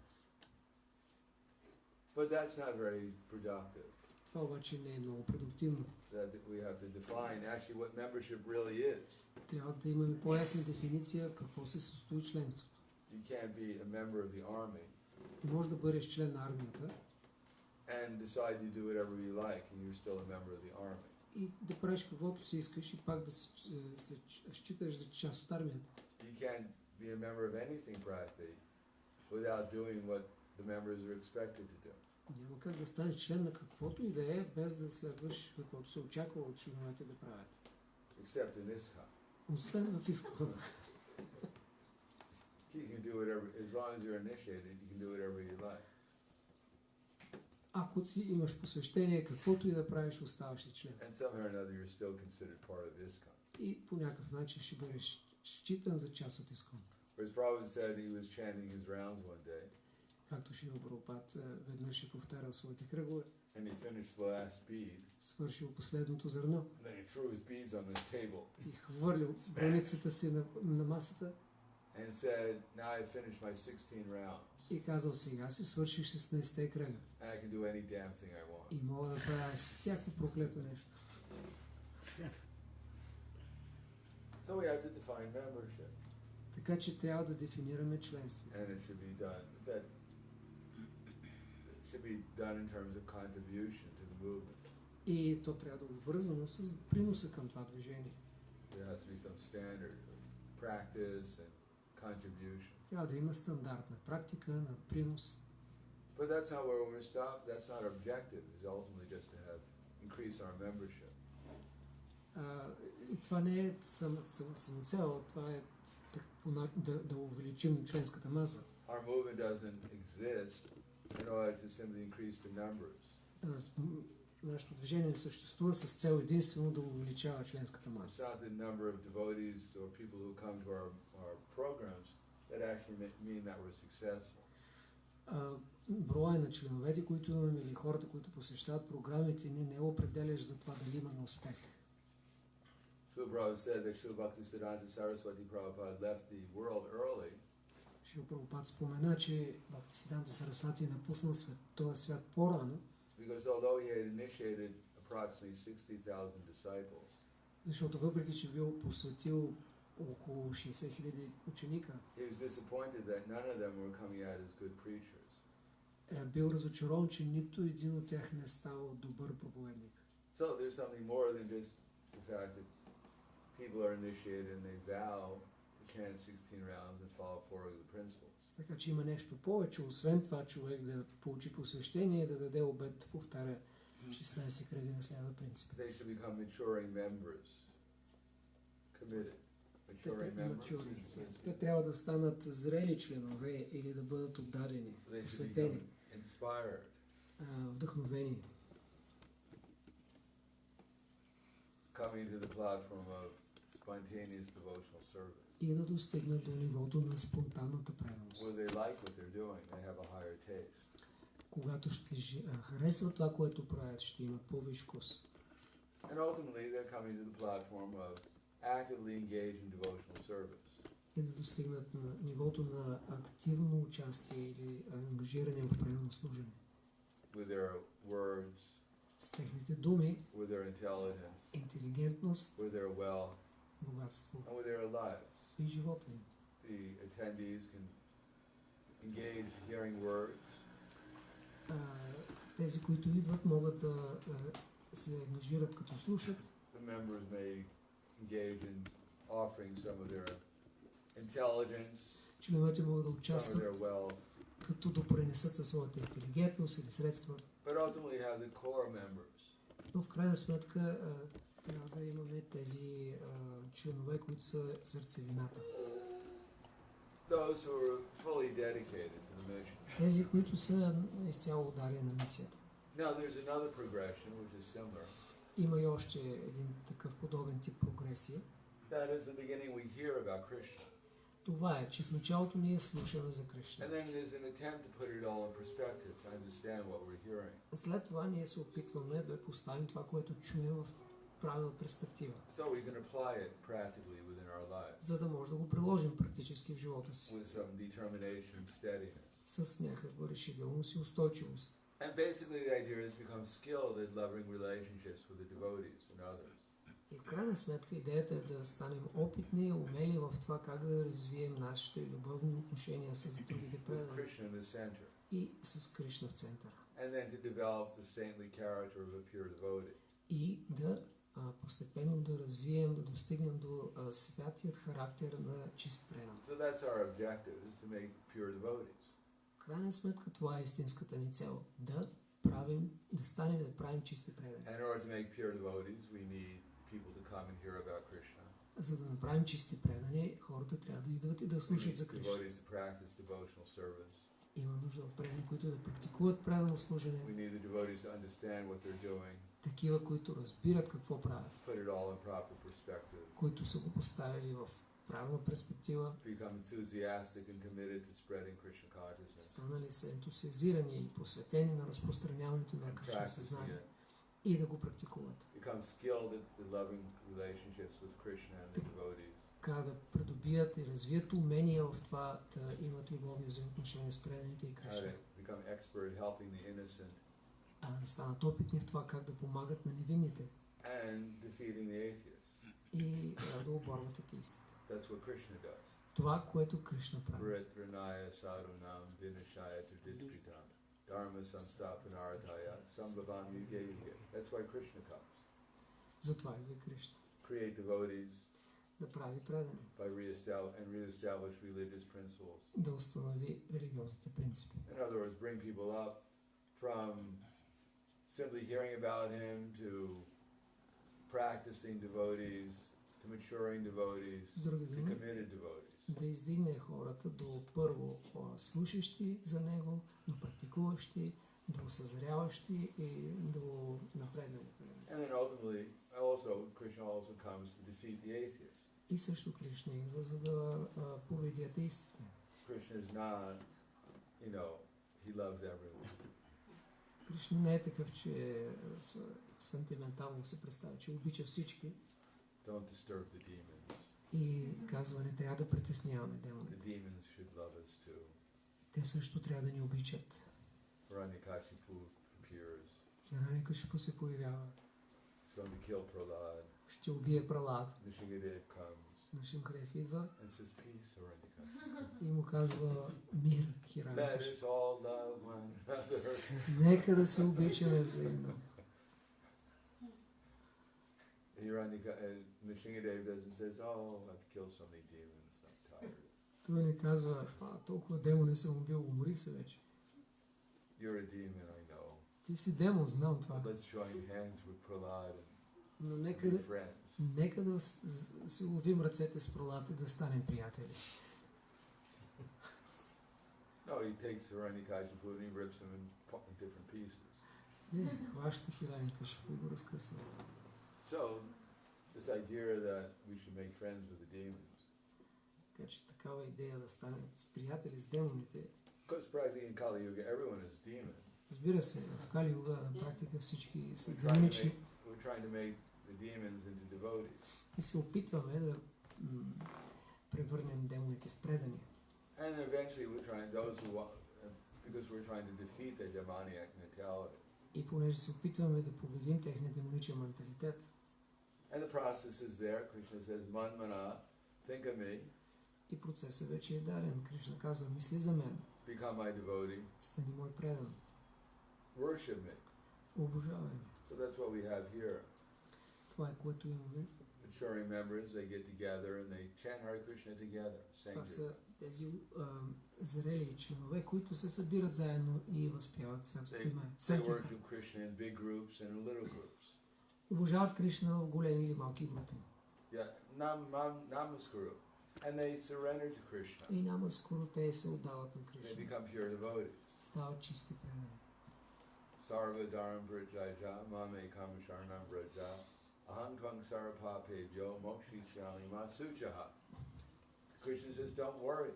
But that's not very productive. Това обаче не е много продуктивно. That we have to define actually what membership really is. Трябва да имаме по-ясна дефиниция какво се състои членството. You can't be a member of the army Не може да бъдеш член на армията and decide you do whatever you like and you're still a member of the army. и да правиш каквото си искаш и пак да се считаш за част от армията. You can't be a member of anything practically without doing what the members are expected to do. Няма как да станеш член на каквото и да е, без да следваш каквото се очаква от членовете да правят. Except in ISKON. Освен в ИСКОН. You can do whatever, as long as you're initiated, you can do whatever you like. Ако си имаш посвещение, каквото и да правиш, оставаш ли член. And somehow or another, you're still considered part of ISKON. И по някакъв начин ще бъдеш считан за част от ИСКОН. Whereas Prabhupada said he was chanting his rounds one day, Както Шрила Прабхупад веднъж е повтарял своите кръгове, and he finished the last bead, свършил последното зърно and then he threw his beads on this table и хвърлил браницата си на масата and said, "Now I finished my 16 rounds, и казал, сега си свърших 16-те кръга and I can do any damn thing I want." и мога да правя всяко проклето нещо. So we have to define membership. Така че трябва да дефинираме членство. And it should be done in terms of contribution to the movement. И то трябва да е обвързано с приноса към това движение. There has to be some standard of practice and contribution. Трябва да има стандартна практика на принос. But that's not where we're stopped. That's not our objective. It's ultimately just to increase our membership. И това не е самоцел, това е да увеличим членската маса. Our movement doesn't exist in order to simply increase the numbers. Нашето движение съществува с цел единствено да увеличава членската It's маса. not the number of devotees or people who come to our programs that actually mean that we're successful. Броя на членовете, които имаме, или хората, които посещават програмите, не определяш за това дали имаме успех. Srila Prabhupada said that Srila Bhaktisiddhanta Saraswati Prabhupada left the world early Шрила Прабхупад спомена, че Бхактисиданта Сарасвати е напуснал този свят по-рано, because although he had initiated approximately 60,000 disciples, защото въпреки, че бил посветил около 60 000 ученика, he was disappointed that none of them were coming out as good preachers. Бил разочарован, че нито един от тях не ставал добър проповедник. So there's something more than just the fact that people are initiated and they vow to chant 16 rounds and follow 4 of the principles. Така че има нещо повече, освен това човек да получи посвещение и да даде обет да повтаря 16 кръга на следва принцип. They should become maturing members, committed. Maturing members. Те трябва да станат зрели членове или да бъдат отдадени, посветени, inspired. Вдъхновени. Coming to the platform of spontaneous devotional service. И да достигнат до нивото на спонтанната преданост. Where they like what they're doing, they have a higher taste. Когато ще харесват това, което правят, ще имат по-висш вкус. And ultimately they're coming to the platform of actively engaged in devotional service. И да достигнат на нивото на активно участие или ангажиране в предано служене. With their words, с техните думи, with their intelligence, интелигентност, with their wealth, богатство and with their lives. и живота им. The attendees can engage hearing words. Тези, които идват, могат да се ангажират като слушат. The members may engage in offering some of their intelligence, Членовете могат да some of участват, their wealth, като допринесат със своята интелигентност или средства. but ultimately have the core members. Но в крайна сметка трябва да имаме тези членове, които са сърцевината. Those who are fully dedicated to the mission. Тези, които са изцяло ударени на мисията. Now there's another progression which is similar. Има и още един такъв подобен тип прогресия. That is the beginning we hear about Krishna. Това е, че в началото ние слушаме за Кришна. And then there's an attempt to put it all in perspective, to understand what we're hearing. След това ние се опитваме да поставим това, което чуем в правилна перспектива. So we can apply it practically within our lives. За да може да го приложим практически в живота си. With some determination and steadiness. С някаква решителност и устойчивост. And basically the idea is to become skilled at loving relationships with the devotees and others. И в крайна сметка идеята е да станем опитни и умели в това как да развием нашите любовни отношения с другите предани и с Кришна в центъра. И да постепенно да развием, да достигнем до святият характер на чист предан. В крайна сметка това е истинската ни цел. Да станем да правим чисти предани. За да направим чисти предани, хората трябва да идват и да слушат за Кришна. Има нужда от предани, които да практикуват предано служене. Такива, които разбират какво правят. Които са го поставили в правилна перспектива. Станали са ентусиазирани и посветени на разпространяването на Кришна съзнание. И да го практикуват. Така да придобият и развият умения в това да имат любовни взаимоотношения с преданите и Кришна. Да станат опитни в това как да помагат на невинните. и да оборват атеистите. That's what Krishna does. Това, което Кришна прави. Paritranaya sadhunam vinashaya tadispritam dharma samstapanarthaya sambhavam yuge yuge. That's why Krishna comes. Затова идва Кришна. Create devotees Да прави предане. by reestablish religious principles. Да установи религиозните принципи. In other words, bring people up from simply hearing about him to practicing devotees, to maturing devotees, С други to думи, committed devotees. да издигне хората до първо слушащи за него, до практикуващи, до съзряващи и до напреднали. And then ultimately, Krishna also comes to defeat the atheists. И също Кришна идва, за да победи атеистите. Krishna is not, he loves everyone. Кришна не е такъв, че сантиментално се представя, че обича всички Don't disturb the demons. и казва, не трябва да притесняваме The демоните. demons should love us too. Те също трябва да ни обичат. Hiranyakashipu appears. Хираникашипу се появява. It's going to kill Prahlad. Ще убие Пралад. Nishingadev comes Нашимкадев идва and says, peace, Hiranyakashipu. и му казва мир, Let Хираникашипу. us all love one another. Нека да се обичаме взаимно. Nishingadev doesn't say, oh, I've killed so many demons, I'm tired. Той не казва, толкова демони съм убил, уморих се вече. You're a demon, I know. Ти си демон, знам това. But let's join hands with Prahlad Но and нека be да, friends. нека да си ловим ръцете с Пралад и да станем приятели. No, he takes Hiranyakashipu and he rips him in different pieces. Не, хваща Хираникашипу и го разкъсва. So, this idea that we should make friends with the demons. Така че такава идея да станем с приятели с демоните. Because practically in Kali Yuga, everyone is demon. Разбира се, в Кали Юга на практика всички са We're trying to демонични make, we're trying to make the demons into devotees. и се опитваме да превърнем демоните в предани. And eventually we're trying, because we're trying to defeat the demoniac mentality. И понеже се опитваме да победим техния демоничен менталитет. And the process is there. Krishna says, Man mana, think of me, И процесът вече е даден. Кришна казва, мисли за мен, become my devotee, стани мой предан, worship me. обожавай ме. So that's what we have here. Това е което имаме. Maturing members, they get together and they chant Hare Krishna together. Това Sangha. са тези зрели членове, които се събират заедно и възпяват святото They име. worship Krishna in big groups and in little groups. Обожават Кришна в големи или малки групи. Yeah, namaskuru. And they surrender to Krishna. И няма скоро те се отдават на They Кришна. become pure devotees. Стават чисти предани. Sarva dharam brajaja, mame kamasharnam braja, aham tvang sarapapebhyo mokshishyami masuchaha. Krishna says, don't worry.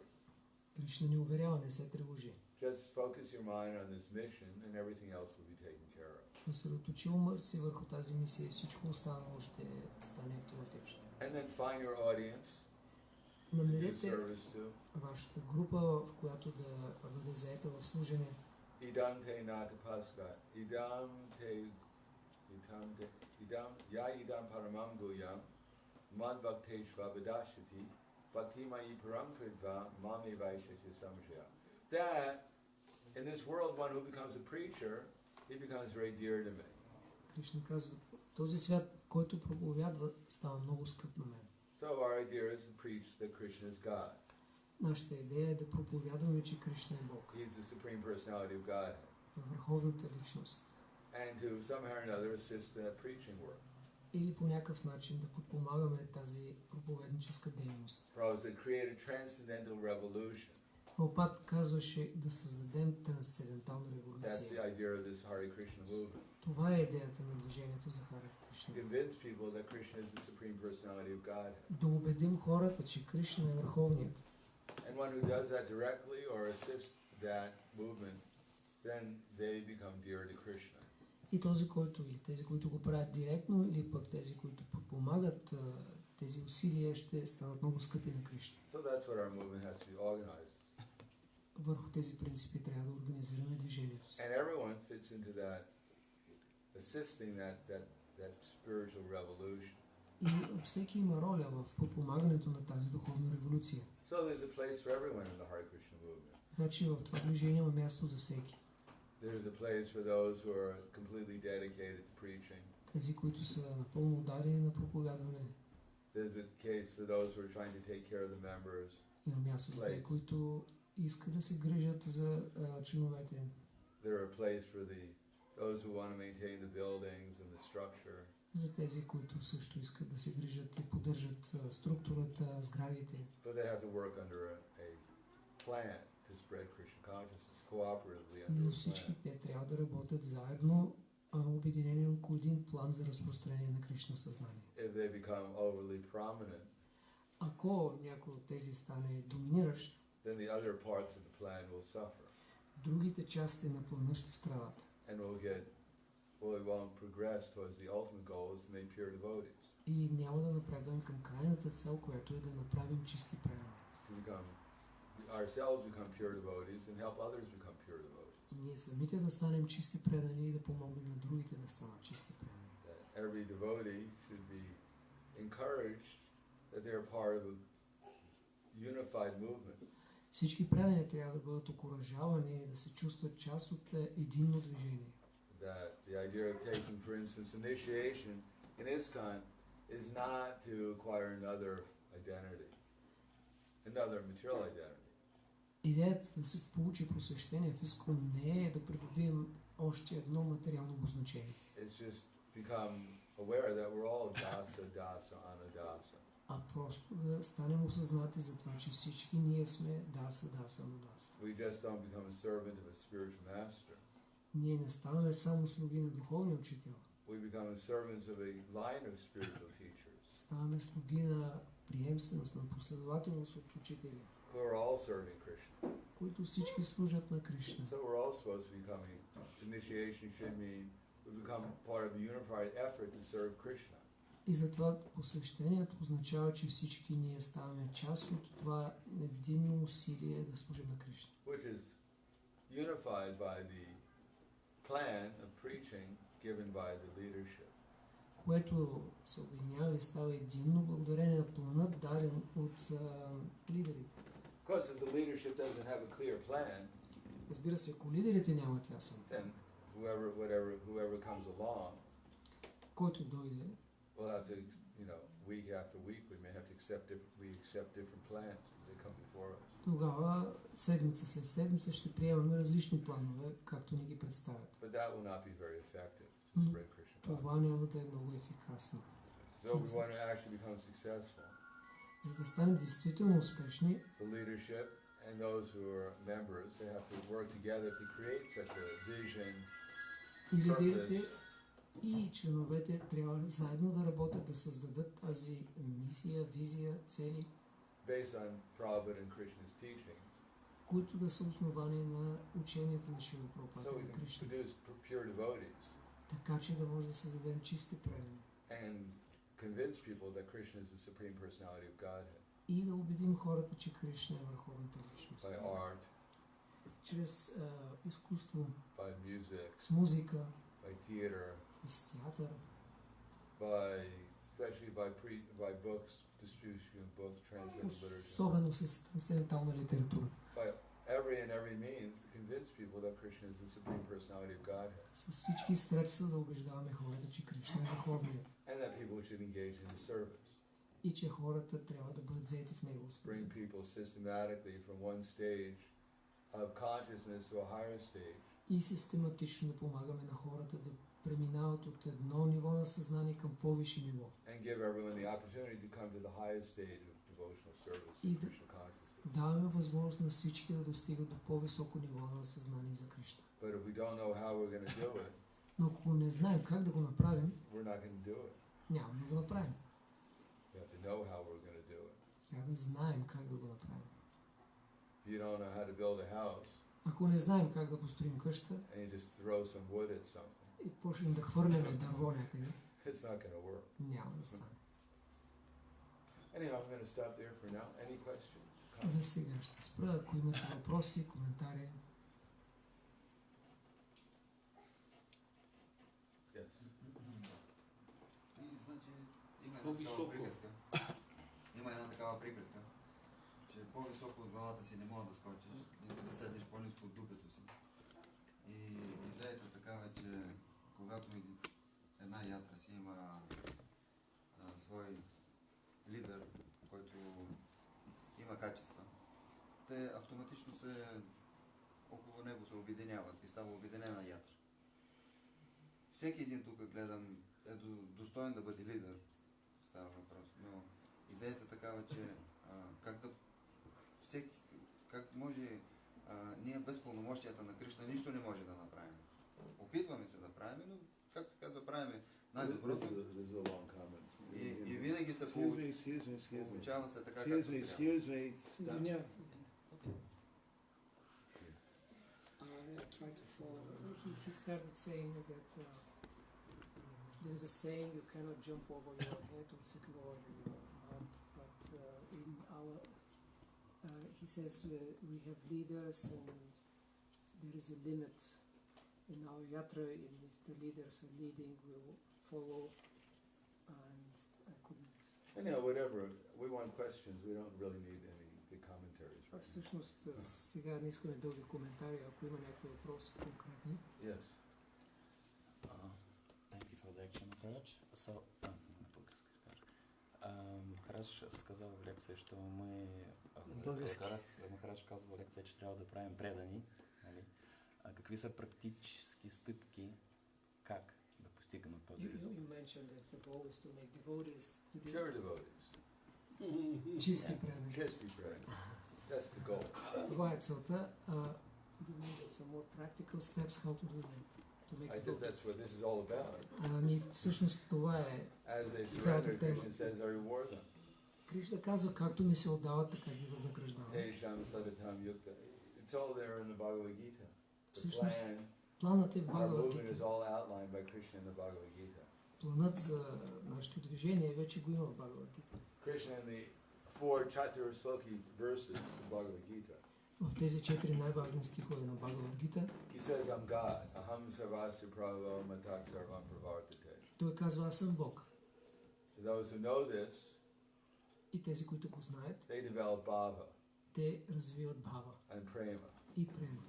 Кришна ни уверява, не се тревожи. Just focus your mind on this mission and everything else will be taken care of. Съсредоточи умът си върху тази мисия и всичко останало ще стане автоматично. And then find your audience to do Намерете service to. вашата група, в която да бъде заета в служене. Idam te natapaska, idam paramam guyam, mad bhakteshva vidashati, bhakti mayi param kridva, mami vaishasya samshaya. That, in this world, one who becomes a preacher, he becomes very dear to me. Кришна казва, този свят, който проповядва, става много скъп на мен. So our idea is to preach that Krishna is God. Нашата идея е да проповядваме, че Кришна е Бог. He is the supreme personality of God. Върховната личност. And to somehow or another assist that preaching work. Или по някакъв начин да подпомагаме тази проповедническа дейност. Prabhupada said, create a transcendental revolution. Прабхупад казваше да създадем трансцендентална That's революция. the idea of this Hare Krishna movement. Това е идеята на движението за Харе To Кришна. convince people that Krishna is the supreme personality of God. Да убедим хората, че Кришна е върховният. And one who does that directly or assists that movement, then they become dear to Krishna. И този, който или тези, които го правят директно, или пък тези, които подпомагат тези усилия, ще станат много скъпи на Кришна. So that's what our movement has to be organized. Върху тези принципи трябва да организираме движението си. And everyone fits into that, assisting that spiritual revolution. И всеки има роля в подпомагането на тази духовна революция. So there's a place for everyone in the Hare Krishna movement. Значи в това движение има място за всеки. There's a place for those who are completely dedicated to preaching. Тези, които са напълно дадени на проповядване. There's a case for those who are trying to take care of the members. Има място за тези, които искат да се грижат за членовете. There are a place for those who want to maintain the buildings and the structure. За тези, които също искат да се грижат и поддържат структурата, сградите. But they have to work under a plan to spread Krishna consciousness, cooperatively under Но a всички plan. те трябва да работят заедно, обединени около един план за разпространение на Кришна съзнание. If they become overly prominent, Ако някой от тези стане доминиращ, then the other parts of the plan will suffer, другите части на плана ще страдат. and we won't progress towards the ultimate goal is to make pure devotees. И няма да напредваме към крайната цел, която е да направим чисти преданни. To ourselves become pure devotees and help others become pure devotees. Ние самите да станем чисти предани и да помогнем на другите да станат чисти предани. That every devotee should be encouraged that they are part of a unified movement. Всички предани трябва да бъдат окуражавани и да се чувстват част от единно движение. That the idea of taking, for instance, initiation in ISKON is not to acquire another identity, another material identity. Идеята да се получи посвещение в ИСКОН не е да придобием още едно материално обозначение. It's just become aware that we're all dasa, dasa, anadasa. А просто да станем осъзнати за това, че всички ние сме даса, анудаса. We just don't become a servant of a spiritual master. Ние не ставаме само слуги на духовния учител. We become servants of a line of spiritual teachers Ставаме слуги на приемственост, на последователност от учители, who are all serving Krishna. които всички служат на Кришна. So we're all supposed to be becoming, initiation should mean we become part of a unified effort to serve Krishna. И затова посвещението означава, че всички ние ставаме част от това единно усилие да служим на Кришна. Which is unified by the plan of preaching given by the leadership. Което се обединява и става единно благодарение на планът, даден от лидерите. Because if the leadership doesn't have a clear plan, Разбира се, ако лидерите нямат ясен план, then whoever comes along който дойде, will have to, week after week, we may have to accept different plans as they come before us. тогава седмица след седмица ще приемаме различни планове, както ни ги представят. But that will not be very effective to spread Krishna Това consciousness. няма да е много ефикасно. So if we want to actually become successful, За да станем действително успешни, the leadership and those who are members, they have to work together to create such a vision, и лидерите, purpose, и членовете трябва заедно да работят, да създадат тази мисия, визия, цели, based on Prabhupada and Krishna's teachings, които да са основани на учението на Шрила so Прабхупада we и на can Кришна. produce pure devotees Така че да може да създадем чисти предани. and convince people that Krishna is the Supreme Personality of Godhead И да убедим хората, че Кришна е върховната личност. by art, Чрез изкуство, by music, с музика, by theater, с театър, especially by books, distribution of books, translated literature, особено с трансцендентална литература. by every means to convince people that Krishna is the Supreme Personality of Godhead, С всички средства да убеждаваме хората, че Кришна е върховният and that people should engage in His service. и че хората трябва да бъдат заети в него. Bring people systematically from one stage of consciousness to a higher stage, И систематично да помагаме на хората да преминават от едно ниво на съзнание към по-висше ниво. and give everyone the opportunity to come to the highest stage of devotional service И in да- Krishna consciousness. Даваме възможност на всички да достигат до по-високо ниво на съзнание за Кришна. But if we don't know how we're going to do it, Но ако не знаем как да го направим, we're not going to do it. няма да го направим. We have to know how we're going to do it. Трябва да знаем как да го направим. If you don't know how to build a house Ако не знаем как да построим къща and you just throw some wood at something, и почнем да хвърляме дърво някъде, it's not going to work. няма да стане. Anyway, I'm going to stop there for now. Any questions? За сега ще спра. Ако имате въпроси, коментари. Yes. И, значи, има такава приказка. Има една такава приказка, че по-високо от главата си не може да скочиш, нито да седнеш по-ниско от дупето си. И идеята такава е, че когато една ятра си има свой лидер, който има качества, те автоматично около него се обединяват и става обединена ятра. Всеки един тук, гледам, е достоен да бъде лидер, става въпрос, но идеята такава, че как може ние без пълномощията на Кришна нищо не може да направим. Опитваме се да правим, но как се казва, правим най-доброто. И винаги се получава се така, както трябва. Try to follow. He started saying that there is a saying you cannot jump over your head or sit lower than your heart. But in our, he says we have leaders and there is a limit in our yatra. And if the leaders are leading, we will follow. And I couldn't. Anyhow, whatever. We want questions. We don't really need any big commentaries. Всъщност, сега не искаме дълги коментари, ако има някакви въпроси конкретни. Yes. Thank you for the action approach. So, Махарадж сказал в лекции, что Махарадж казал в лекции, че трябва да правим предани. Нали? Какви са практически стъпки, как да постигнем този резултат? You mentioned that the goal is to make devotees. Pure devotees. Чисти предани. Чисти предани. That's the goal. Това е целта. You need some more practical steps how to do that. I guess that's what this is all about. Ами всъщност това е As they цялата surrender, тема. Krishna says, I reward them. Кришна казва, както ми се отдават, така ги възнаграждавам. Tesham sadatam yukta. It's all there in the Bhagavad Gita. The Всъщност, plan, планът е в our Бхагавад movement is Гита. all outlined by Krishna in the Bhagavad Gita. Планът за нашето движение вече го има в Бхагавад Гита. Krishna in the 4 Chatur Sloki verses of Bhagavad Gita. В тези 4 най-важни стихове на Бхагавад Гита, He says, I'm God. Aham sarvasya prabhava matak sarvam pravartate. той казва, аз съм Бог. Those who know this, И тези, които го знаят, they develop bhava те развиват бхава and prema. и према.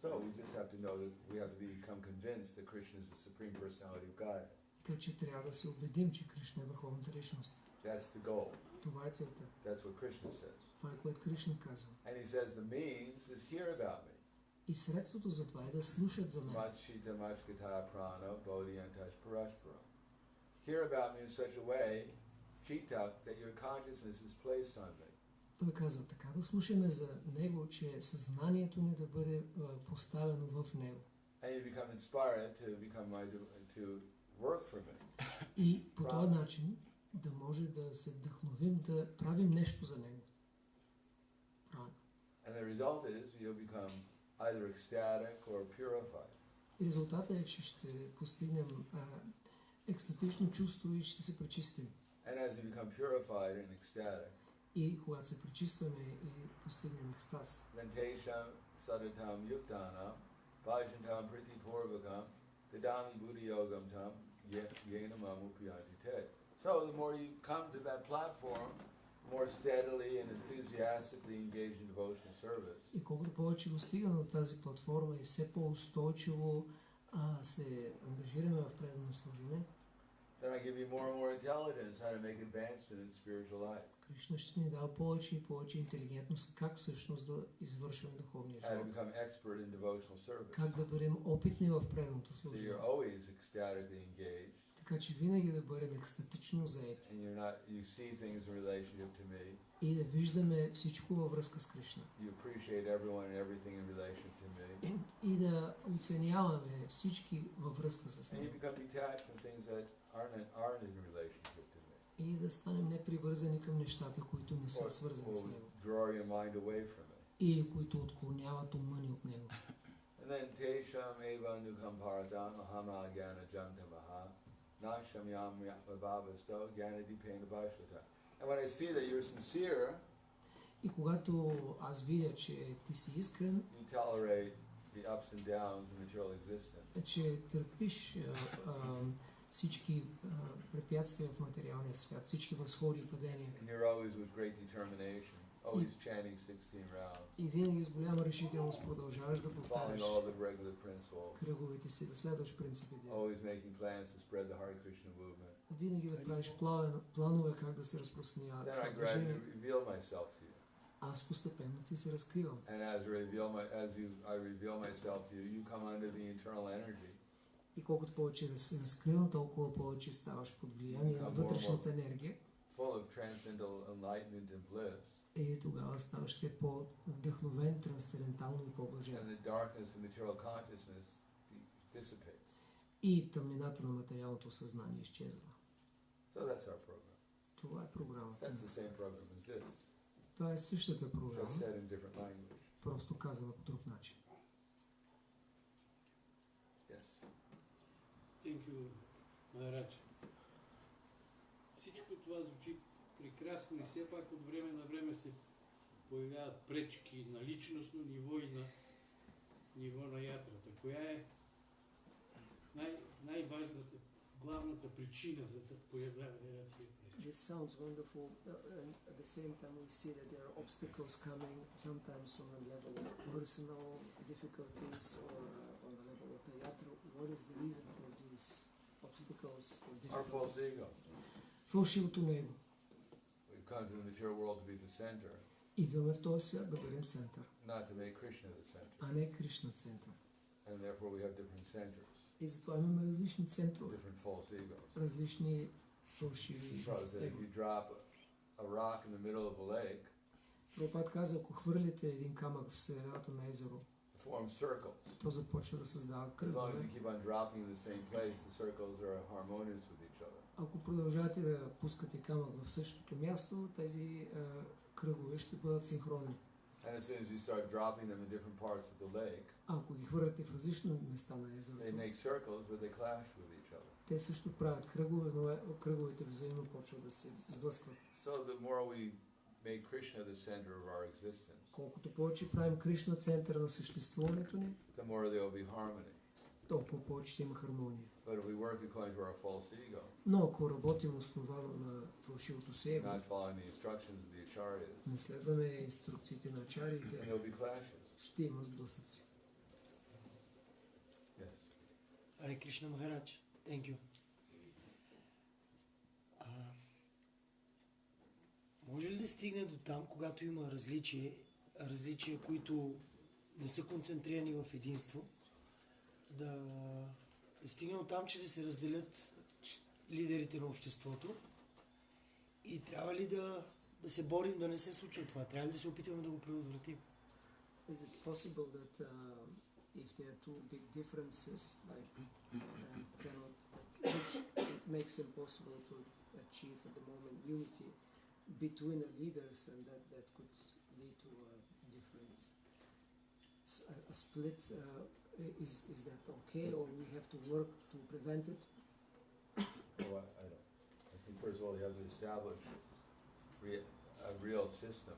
So we just have to know that we have to become convinced that Krishna is the Supreme Personality of God. Така че трябва да се убедим, че Кришна е върховната личност. That's the goal. Това е целта. That's what Krishna says. Това е, което Кришна казва. And he says the means is hear about me. И средството за това е да слушат за мен. Machita machkata prana bodhiyantash parashvara. Hear about me in such a way, chitak, that your consciousness is placed on me. Той казва така да слушаме за него, че съзнанието ни да бъде поставено в него. And you become inspired to work for me. И по този начин да може да се вдъхновим да правим нещо за него. Правилно. And the result is you'll become either ecstatic or purified. И резултатът е, че ще постигнем екстатично чувство и ще се пречистим. And as you become purified and ecstatic, И когато се пречистваме и постигнем екстаз, then tesham sadatam yuktana bhajantam priti purvakam dadami buddhi yogam tam yena mamupyanti te. So the more you come to that platform, more steadily and enthusiastically engaged in devotional service. и колкото повече достигаме до тази платформа и все по-устойчиво се ангажираме в предано служене, Then I give you more and more intelligence how to make advancement in spiritual life. Кришна ще ни дава повече и повече интелигентност как всъщност да извършваме духовния How to живот. become expert in devotional service. Как да бъдем опитни в преданото So служение. you're always ecstatically engaged, Така че винаги да бъдем екстатично заети and you see things in relationship to me. и да виждаме всичко във връзка с Кришна. You appreciate everyone and everything in relation to me. И да оценяваме всички във връзка с And you него. become detached from things that aren't in relationship to me. И да станем непривързани към нещата, които не са Or свързани с него. draw your mind away from it. Или които отклоняват ума ни от него. And then tesham eva nukam paratam ahama gyana jamtamaha nasham yam vavasto gyana dipena bhashvata. And when I see that you're sincere, И когато аз видя, че ти си искрен, you tolerate the ups and downs of material existence. че търпиш всички препятствия в материалния свят, всички възходи и падения. And you're always with great determination, always chanting 16 rounds, И винаги с голяма решителност продължаваш да following повтаряш all the regular principles, кръговете си, да следваш принципите. always making plans to spread the Hare Krishna movement. Винаги да правиш планове как да се разпространява Then I това движение. gradually reveal myself to you. Аз постепенно ти се разкривам. And I reveal myself to you, you come under the internal energy. И колкото повече да се разкривам, толкова повече ставаш под влияние на вътрешната енергия. Full of transcendental enlightenment and bliss. И тогава ставаш все по-вдъхновен, трансцендентално и по-блажен. And the darkness of material consciousness dissipates. И тъмнината на материалното съзнание изчезва. So that's our program. Това е програмата. That's the same program as this. Това е същата програма, Just said in different language. просто казана по друг начин. Yes. Thank you, Марач. Всичко това звучи прекрасно и все пак от време на време се появяват пречки на личностно ниво и на ниво на ятрата. Коя е най-важната, главната причина за появяване на тия пречки? This sounds wonderful, and at the same time we see that there are obstacles coming, sometimes on the level of personal difficulties or on the level of the yatra. What is the reason for these obstacles or Our false difficulties? ego. Фалшивото него. We've come to the material world to be the center, Идваме в този свят да бъдем център, not to make Krishna the center. а не Кришна център. And therefore we have different centers, И затова имаме различни центрове, different false egos. различни фалшиви Prabhupada said if его. you drop a rock in the middle of a lake, Прабхупад каза, ако хвърлите един камък в средата на езеро, it forms circles. то започва да създава As long as кръгове. you keep on dropping in the same place, the circles are harmonious with each other. Ако продължавате да пускате камък в същото място, тези кръгове ще бъдат синхронни. And as soon as you start dropping them in different parts of the lake, А ако ги хвърляте в различни места на they езерото, make circles, but they clash with each other. те също правят кръгове, но кръговете взаимно почват да се сблъскват. So the more we make Krishna the center of our existence, Колкото повече правим Кришна център на съществуването ни, the more there will be harmony. толкова повече ще има хармония. But if we work according to our false ego, Но ако работим основано на фалшивото си его, not following the instructions of the acharyas, не следваме инструкциите на then ачариите, there'll be clashes. ще има сблъсъци. Yes. Hare Krishna Maharaj, thank you. Може ли да стигне до там, когато има различия, които не са концентрирани в единство, да стигне до там, че да се разделят лидерите на обществото и трябва ли да се борим да не се случва това? Трябва ли да се опитваме да го предотвратим? Is it possible that if there are two big differences, like which it makes impossible to achieve at the moment unity between the leaders, and that could lead to a different a split? Is that okay, or we have to work to prevent it? Oh, I don't. I think first of all you have to establish a real system,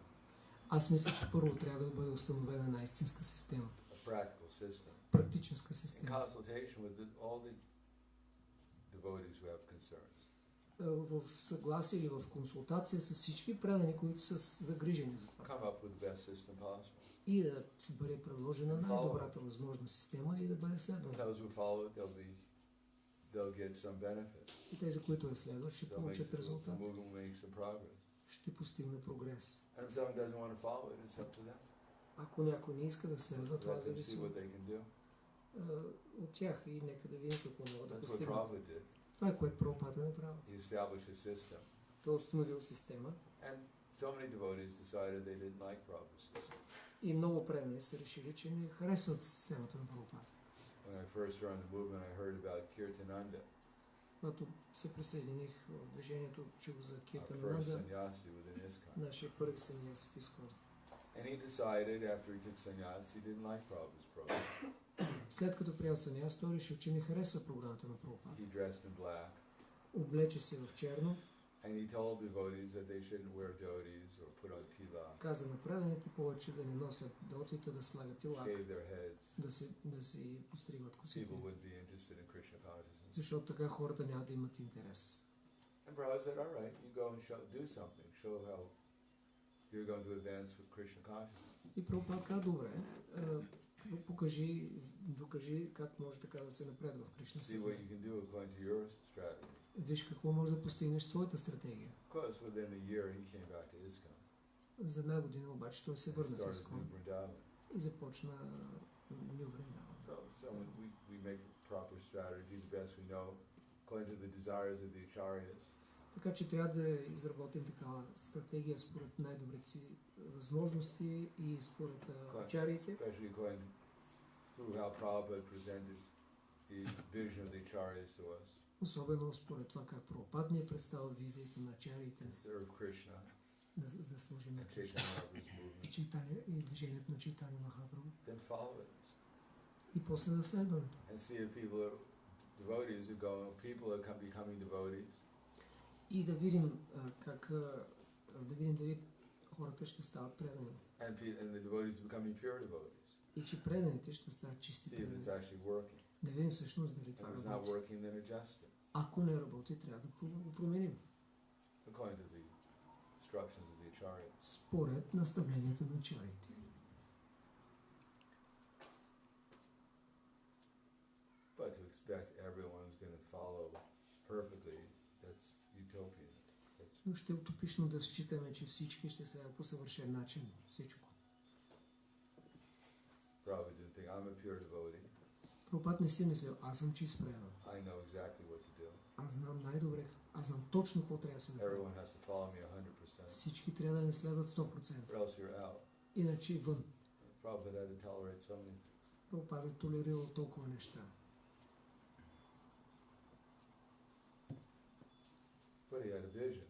Аз мисля, че първо трябва да бъде установена една истинска система, a practical system, практическа in система. consultation with all the devotees who have concerns. В съгласие или в консултация с всички предани, които са загрижени за това. Come up with the best system possible. И да бъде предложена най-добрата възможна система и да бъде And следвана. those who follow it, they'll get some benefit. И тези, които я следват, ще получат The резултат. movement will make some progress. Ще постигне прогрес. And if someone doesn't want to follow it, it's up to them. Ако някой не иска да следва, това Let them see зависи what they can do. от тях и нека да видим какво могат да That's what постигнат. Prabhupada did. Това е което Прабхупада е направил. He established a system. Той е установил система And so many devotees decided they didn't like Prabhupada's system. и много предани са решили, че не харесват системата на Прабхупада. When I first joined the movement, I heard about Kirtananda, Когато се присъединих в движението, чух за our first Киртананда, sannyasi within ISKON. нашия първи саньяси в ИСКОН. And he decided after he took sannyas, he didn't like Prabhupada's program. След като приел саньяс, той решил, че не харесва програмата на Прабхупада. He dressed in black, Облече се в черно And he told devotees that they shouldn't wear dhotis or put on tila, Каза на преданите повече да не носят дотите, да слагат тилак, shave their heads. да си постригват косите. People wouldn't be interested in Krishna consciousness. Защото така хората няма да имат интерес. And Prabhupada said, all right, you go and do something, show how you're going to advance with Krishna consciousness. И Прабхупад каза, добре, докажи как може така да се напредва в Кришна See what съзнание. you can do according to your strategy. Виж какво може да постигнеш с твоята стратегия. Of course, within a year he came back to ISKCON. За една година обаче той се And върна в started ИСКОН New Vrindavan. и започна Ню Вриндаван. So we make a proper strategy, the best we know, according to the desires of the acharyas. Така че трябва да изработим такава стратегия според най-добрите си възможности и според ачариите. Especially according to how Prabhupada presented the vision of the acharyas to us. Особено според това как Прабхупад ни е представил визията на ачариите, To serve Krishna да служим на and Кришна Chaitanya Mahaprabhu's movement. и движението на Чайтания Махапрабху. Then follow it. И после да следваме. And see if people are devotees who go, people are becoming devotees. И да видим да видим дали хората ще стават предани. And the devotees becoming pure devotees. И че преданите ще стават чисти See if it's предани. actually working. Да видим всъщност дали If това it's not работи. working, then adjust it Ако не работи, трябва да го променим. according to the instructions of the acharyas. Според наставленията на ачариите. But to expect everyone's going to follow perfectly, that's utopian. That's Но ще е утопично да считаме, че всички ще следват по съвършен начин всичко. Prabhupada didn't think, I'm a pure devotee. Прабхупад не си мислил, аз съм чист предан. I know exactly what to do. Аз знам най-добре, аз знам точно какво трябва да се направи. Everyone has to follow me 100%. Всички трябва да ме следват 100%. Or else you're out. Иначе вън. Prabhupada had to tolerate so many things. Прабхупад е толерирал толкова неща. But he had a vision.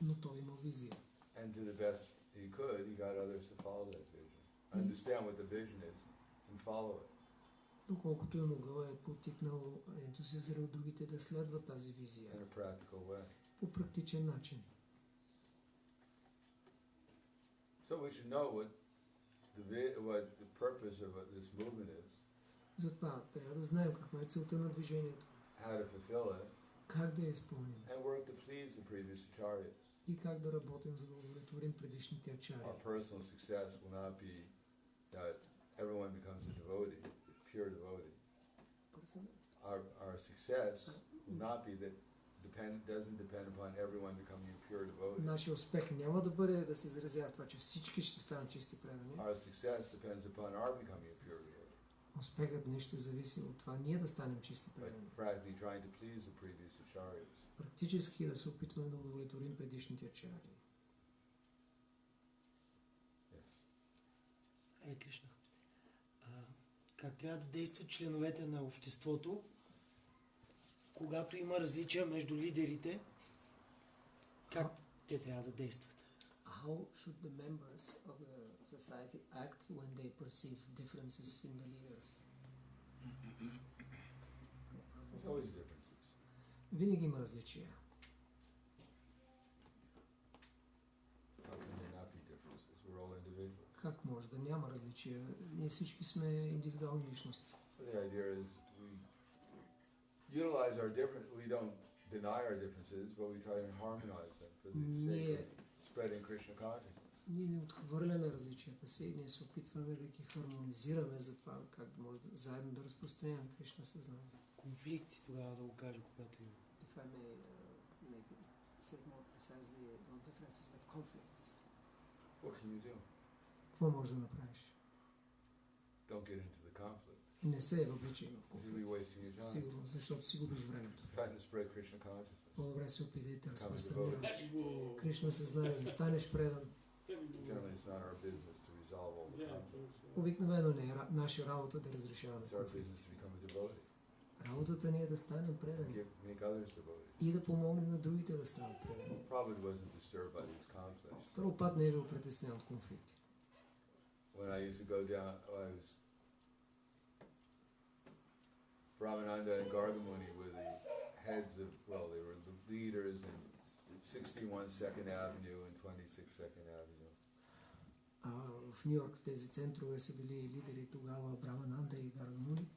Но той има визия. And to the best he could, he got others to follow that vision. Understand what the vision is and follow it. Доколкото е могъл, е потикнал, ентусиазирал другите да следват тази визия In a practical way. по практичен начин. So we should know what the purpose of this movement is, Затова трябва да знаем каква е целта на движението, how to fulfill it, как да я изпълним and work to please the previous acharyas. и как да работим, за да удовлетворим предишните ачари. Our personal success will not be that everyone becomes a devotee, pure devotee. Our success will not be that doesn't depend upon everyone becoming a pure devotee. Нашия успех няма да бъде да се изразява в това, че всички ще станат чисти предани. Our success depends upon our becoming a pure devotee. Успехът ни ще зависи от това ние да станем чисти By предани. practically trying to please the previous acharyas. Практически да се опитваме да удовлетворим предишните ачари. Yes. Харе Кришна. Как трябва да действат членовете на обществото, когато има различия между лидерите, как те трябва да действат? How should the members of the society act when they perceive differences in the leaders? There's always differences. Винаги има различия. How can there not be differences? We're all individuals. Как може да няма различия? Ние всички сме индивидуални личности. The idea is we utilize our we don't deny our differences, but we try and harmonize them for the sake of spreading Krishna consciousness. Ние не отхвърляме различията си, ние се опитваме да ги хармонизираме за това как да може заедно да разпространяваме Кришна съзнание. Конфликти тогава да го кажа, когато има. If I may make it say it more precisely, not differences but conflicts. What can you do? Какво можеш да направиш? Don't get into the conflict. Не се въвличай в You'll be конфликт. wasting your time. Сигурно, защото си губиш времето. Trying to spread Krishna consciousness. По-добре се опитай да Come to разпространяваш devotees. Кришна съзнание, да станеш предан. Generally, it's not our business to resolve all the conflicts. Обикновено не е наша работа да разрешаваме It's our конфликти. business to become a devotee. Работата ни е да станем And предани make others devotees. и да помогнем на другите да станат предани. Prabhupada wasn't disturbed by these conflicts. Прабхупад не е бил притеснен от конфликти. When I used to go down, I was Prahladanda and Gargamuni were the heads of, well, they were the leaders and 61 Second Avenue and 26 Second Avenue. В Нью Йорк в тези центрове са били лидери тогава Прахладананда и Гаргануни.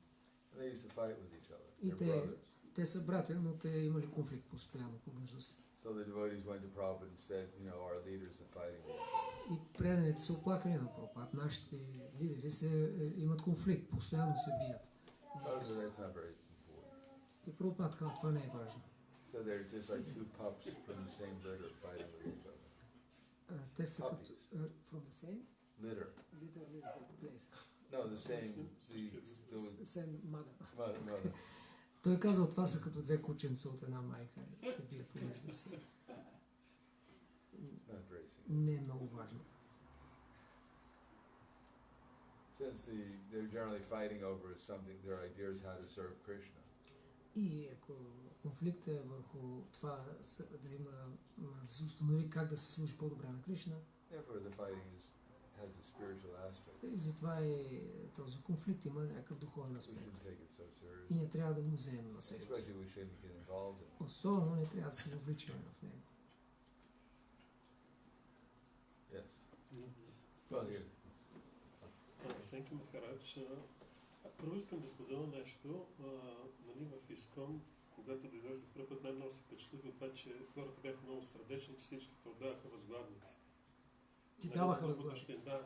And they used to fight with each other. И They're brothers. те са братя, но те имали конфликт постоянно помежду си. So the devotees went to Prabhupada and said, you know, our leaders are fighting with each other. И преданите се оплакали на Прабхупад. Нашите лидери имат конфликт, постоянно се бият. Prabhupada said, that's not very important. И Прабхупад казва, това не е важно. So they're just like two pups from the same litter fighting with each other. Те са като... Puppies. From the same? Litter. Litter is the place. No, the same. The Same mother. mother. Той казал, това са като две кученца от една майка и се бият помежду си. It's not very significant. Не е много важно. Since they're generally fighting over something, their ideas how to serve Krishna. И ако конфликтът е върху това да се установи как да се служи по-добре на Кришна, Therefore, the fighting has a spiritual aspect. и затова този конфликт има някакъв духовен We аспект. shouldn't take it so И seriously. не трябва да го вземем на себе си. Especially we shouldn't get involved in it. Особено не трябва да се въвличаме в него. Yes. Well, here. Thank you, Maharaj. Първо искам да споделя нещо. Нали, в ИСКОН, когато дойдох за първи път, най-много се впечатлих от това, че хората бяха много сърдечни, че всички отдаваха възглавници. Ти даваха възглавници. Да.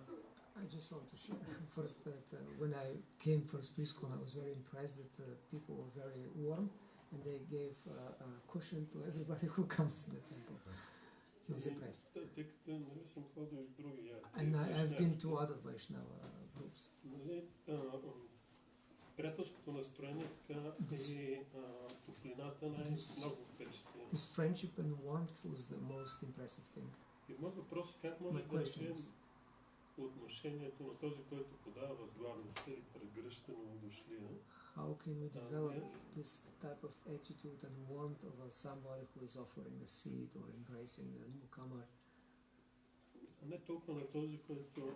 I just want to share first that when I came first to ISKCON, I was very impressed that people were very warm and they gave a cushion to everybody who comes to the temple. He was impressed. Тъй като нали, съм ходил и в други And I've been to other Vaishnava groups. Нали, приятелското настроение така и топлината най-много впечатление. His friendship and warmth was the most impressive thing. И моят въпрос е как може да речем отношението на този, който подава възглавницата или прегръщане му дошлия. How can we develop this type of attitude and warmth of somebody who is offering a seat or embracing the newcomer? А не толкова на този, който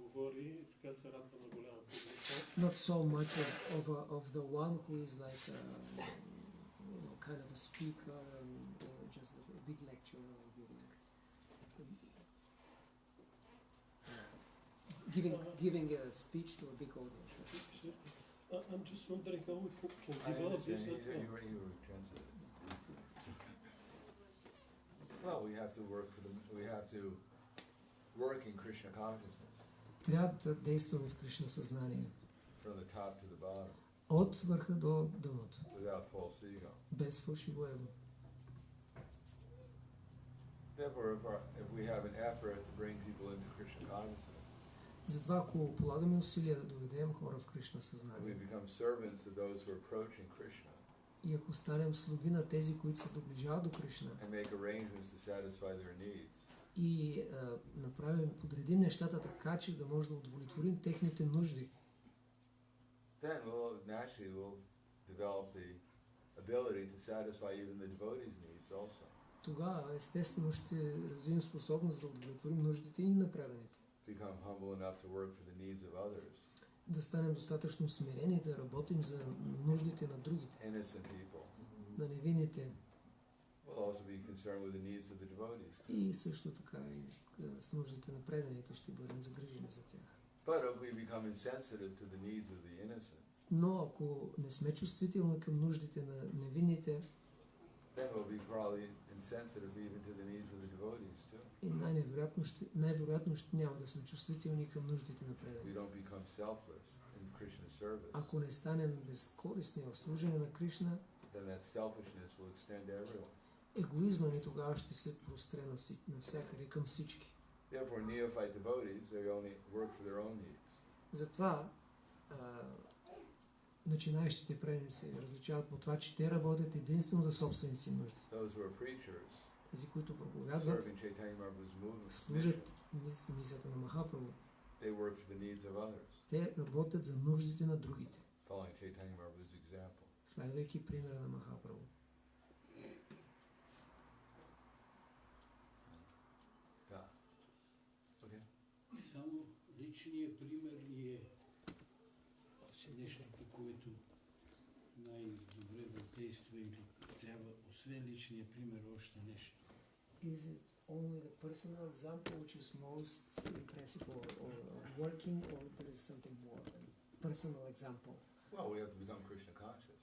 говори и така се радва на голяма публика. Not so much of the one who is like kind of a speaker and just a big lecturer or giving a speech to a big audience. I'm just wondering how we can develop this. Well, we have to work in Krishna consciousness. Трябва да действаме в Кришна съзнание. From the top to the bottom. От върха до дъното. Without false ego. Без фалшиво его. Therefore, if we have an effort to bring people into Krishna consciousness, затова, ако полагаме усилия да доведем хора в Кришна we съзнание, become servants of those who are approaching Krishna, и ако станем слуги на тези, които се доближават до Кришна, and make arrangements to satisfy their needs, и подредим нещата така, че да може да удовлетворим техните нужди, then we'll develop the ability to satisfy even the devotees' needs also. тогава естествено ще развием способност да удовлетворим нуждите и на преданите. Become humble enough to work for the needs of others. Да станем достатъчно смирени да работим за нуждите на другите, Innocent people на невинните, will also be concerned with the needs of the devotees too. и също така и с нуждите на преданите ще бъдем загрижени за тях. But if we become insensitive to the needs of the innocent, Но ако не сме чувствителни към нуждите на невинните, then we'll be probably insensitive even to the needs of the devotees too. и най-вероятно ще няма да сме чувствителни към нуждите на We преданите. don't become selfless in Krishna's service, Ако не станем безкористни в служене на Кришна, then that selfishness will extend to everyone. егоизма ни тогава ще се простре навсякъде към всички. Therefore, neophyte devotees, they only work for their own needs. Затова начинаещите преданици се различават по това, че те работят единствено за собствените си нужди. Those who are preachers, Тези, които проповядват, serving Chaitanya Mahaprabhu's movement, служат мисията на Махапрабху. they work for the needs of others, Те работят за нуждите на другите, following Chaitanya Mahaprabhu's example. следвайки примера на Махапрабху. Yeah. Okay. Само личният пример ли е нещото, което най-добре въздейства или трябва, освен личния пример, още нещо? Is it only the personal example which is most impressive or working, or there is something more than personal example? Well, we have to become Krishna conscious.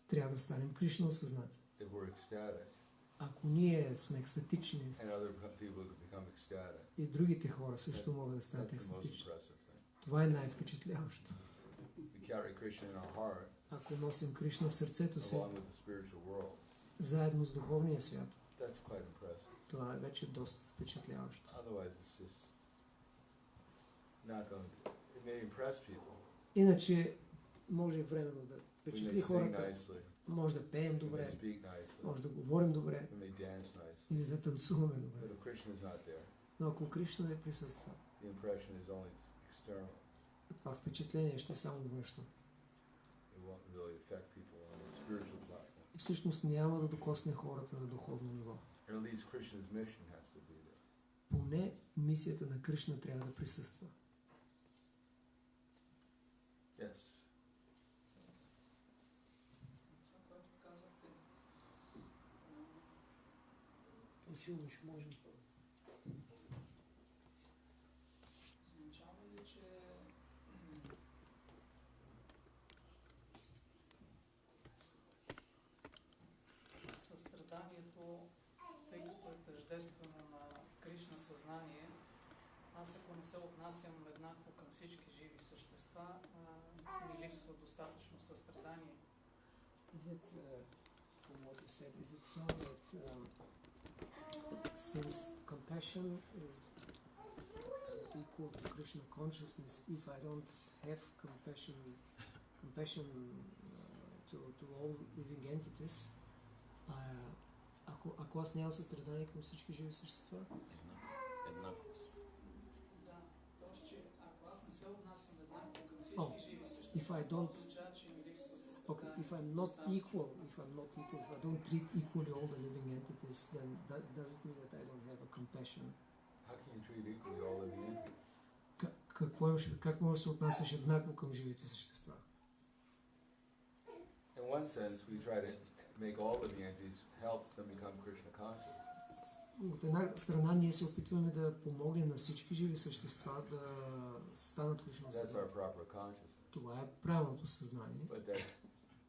Трябва да станем Кришна осъзнати. If we're ecstatic, Ако ние сме екстатични and other people could become ecstatic, и другите хора също могат да станат that's the most екстатични, impressive thing. това е най-впечатляващо. We carry Krishna in our heart, Ако носим Кришна в сърцето си, along with the spiritual world. заедно с духовния свят, That's quite impressive. това е вече доста впечатляващо. Otherwise, it's just not going to. It may impress people. Иначе може временно да We впечатли may sing хората, nicely. може да пеем We may добре, speak nicely. може да говорим добре We may dance nicely. или да танцуваме добре. But if Krishna is not there, Но ако Кришна не присъства, the impression is only external. това впечатление ще е само външно. It won't really affect people on a spiritual platform. И всъщност няма да докосне хората на духовно ниво. Or at least Krishna's mission has to be there. Поне мисията на Кришна трябва да присъства. Yes. По-силно ще може. Означава ли, че състраданието, тъй като е тъждествено на Кришна съзнание, аз ако не се отнасям еднакво към всички живи същества, ми липсва достатъчно състрадание. Is it, from what you said, is it so that since compassion is equal to Krishna consciousness, if I don't have compassion to all living entities, ако аз нямам състрадание към всички живи същества, Еднаквост. Да, т.е. че ако аз не се отнасям еднакво към всички живи същества, if I don't- означава, че ми липсва състрадание. okay, if I'm not equal, if I don't treat equally all the living entities, then that doesn't mean that I don't have a compassion. How can you treat equally all living entities? Как можеш да се отнасяш еднакво към живите същества? In one sense, we try to make all living entities help them become Krishna conscious. От една страна ние се опитваме да помогнем на всички живи същества да станат Кришна That's осъзнати. our proper consciousness. Това е правилното съзнание, But that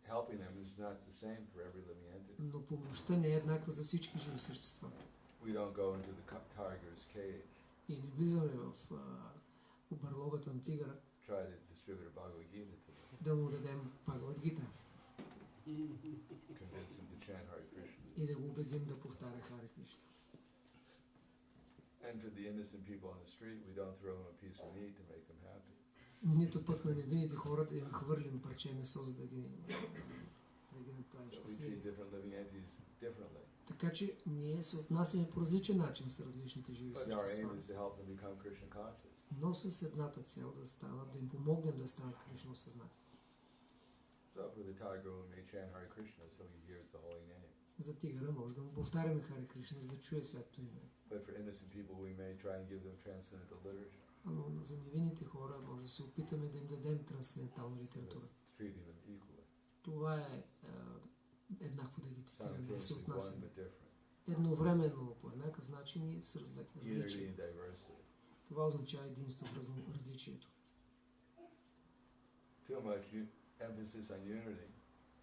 helping them is not the same for every living entity. но помощта не е еднаква за всички живи същества. We don't go into the tiger's cage, И не влизаме в обарлогата на тигъра try to distribute a Bhagavad Gita to them, да му дадем Бхагавад Гита convince them to chant Hare Krishna. и да го убедим да повтаря Харе Кришна. And for the innocent people on the street, we don't throw them a piece of meat to make them happy. Нито пък на невинните хора да им хвърлим парче месо, за да ги направим So we treat щастливи. different living entities differently. Така че ние се отнасяме по различен начин с различните живи But our aim същества. is to help them become Krishna conscious. Но с едната цел да им помогнем да станат Кришна осъзнати. So for the tiger, we may chant Hare Krishna so he hears the holy name. За тигъра може да му повтаряме Харе Кришна, за да чуе святото име. But for innocent people, we may try and give them transcendental literature. Но за невинните хора може да се опитаме да им дадем трансцендентална литература. That's treating them equally. Това е еднакво да ги третираме, да се Simultaneously one отнасяме. but different. Едновременно по еднакъв начин и с Unity различие. and diversity. Това означава единство в различието. Too much emphasis on unity,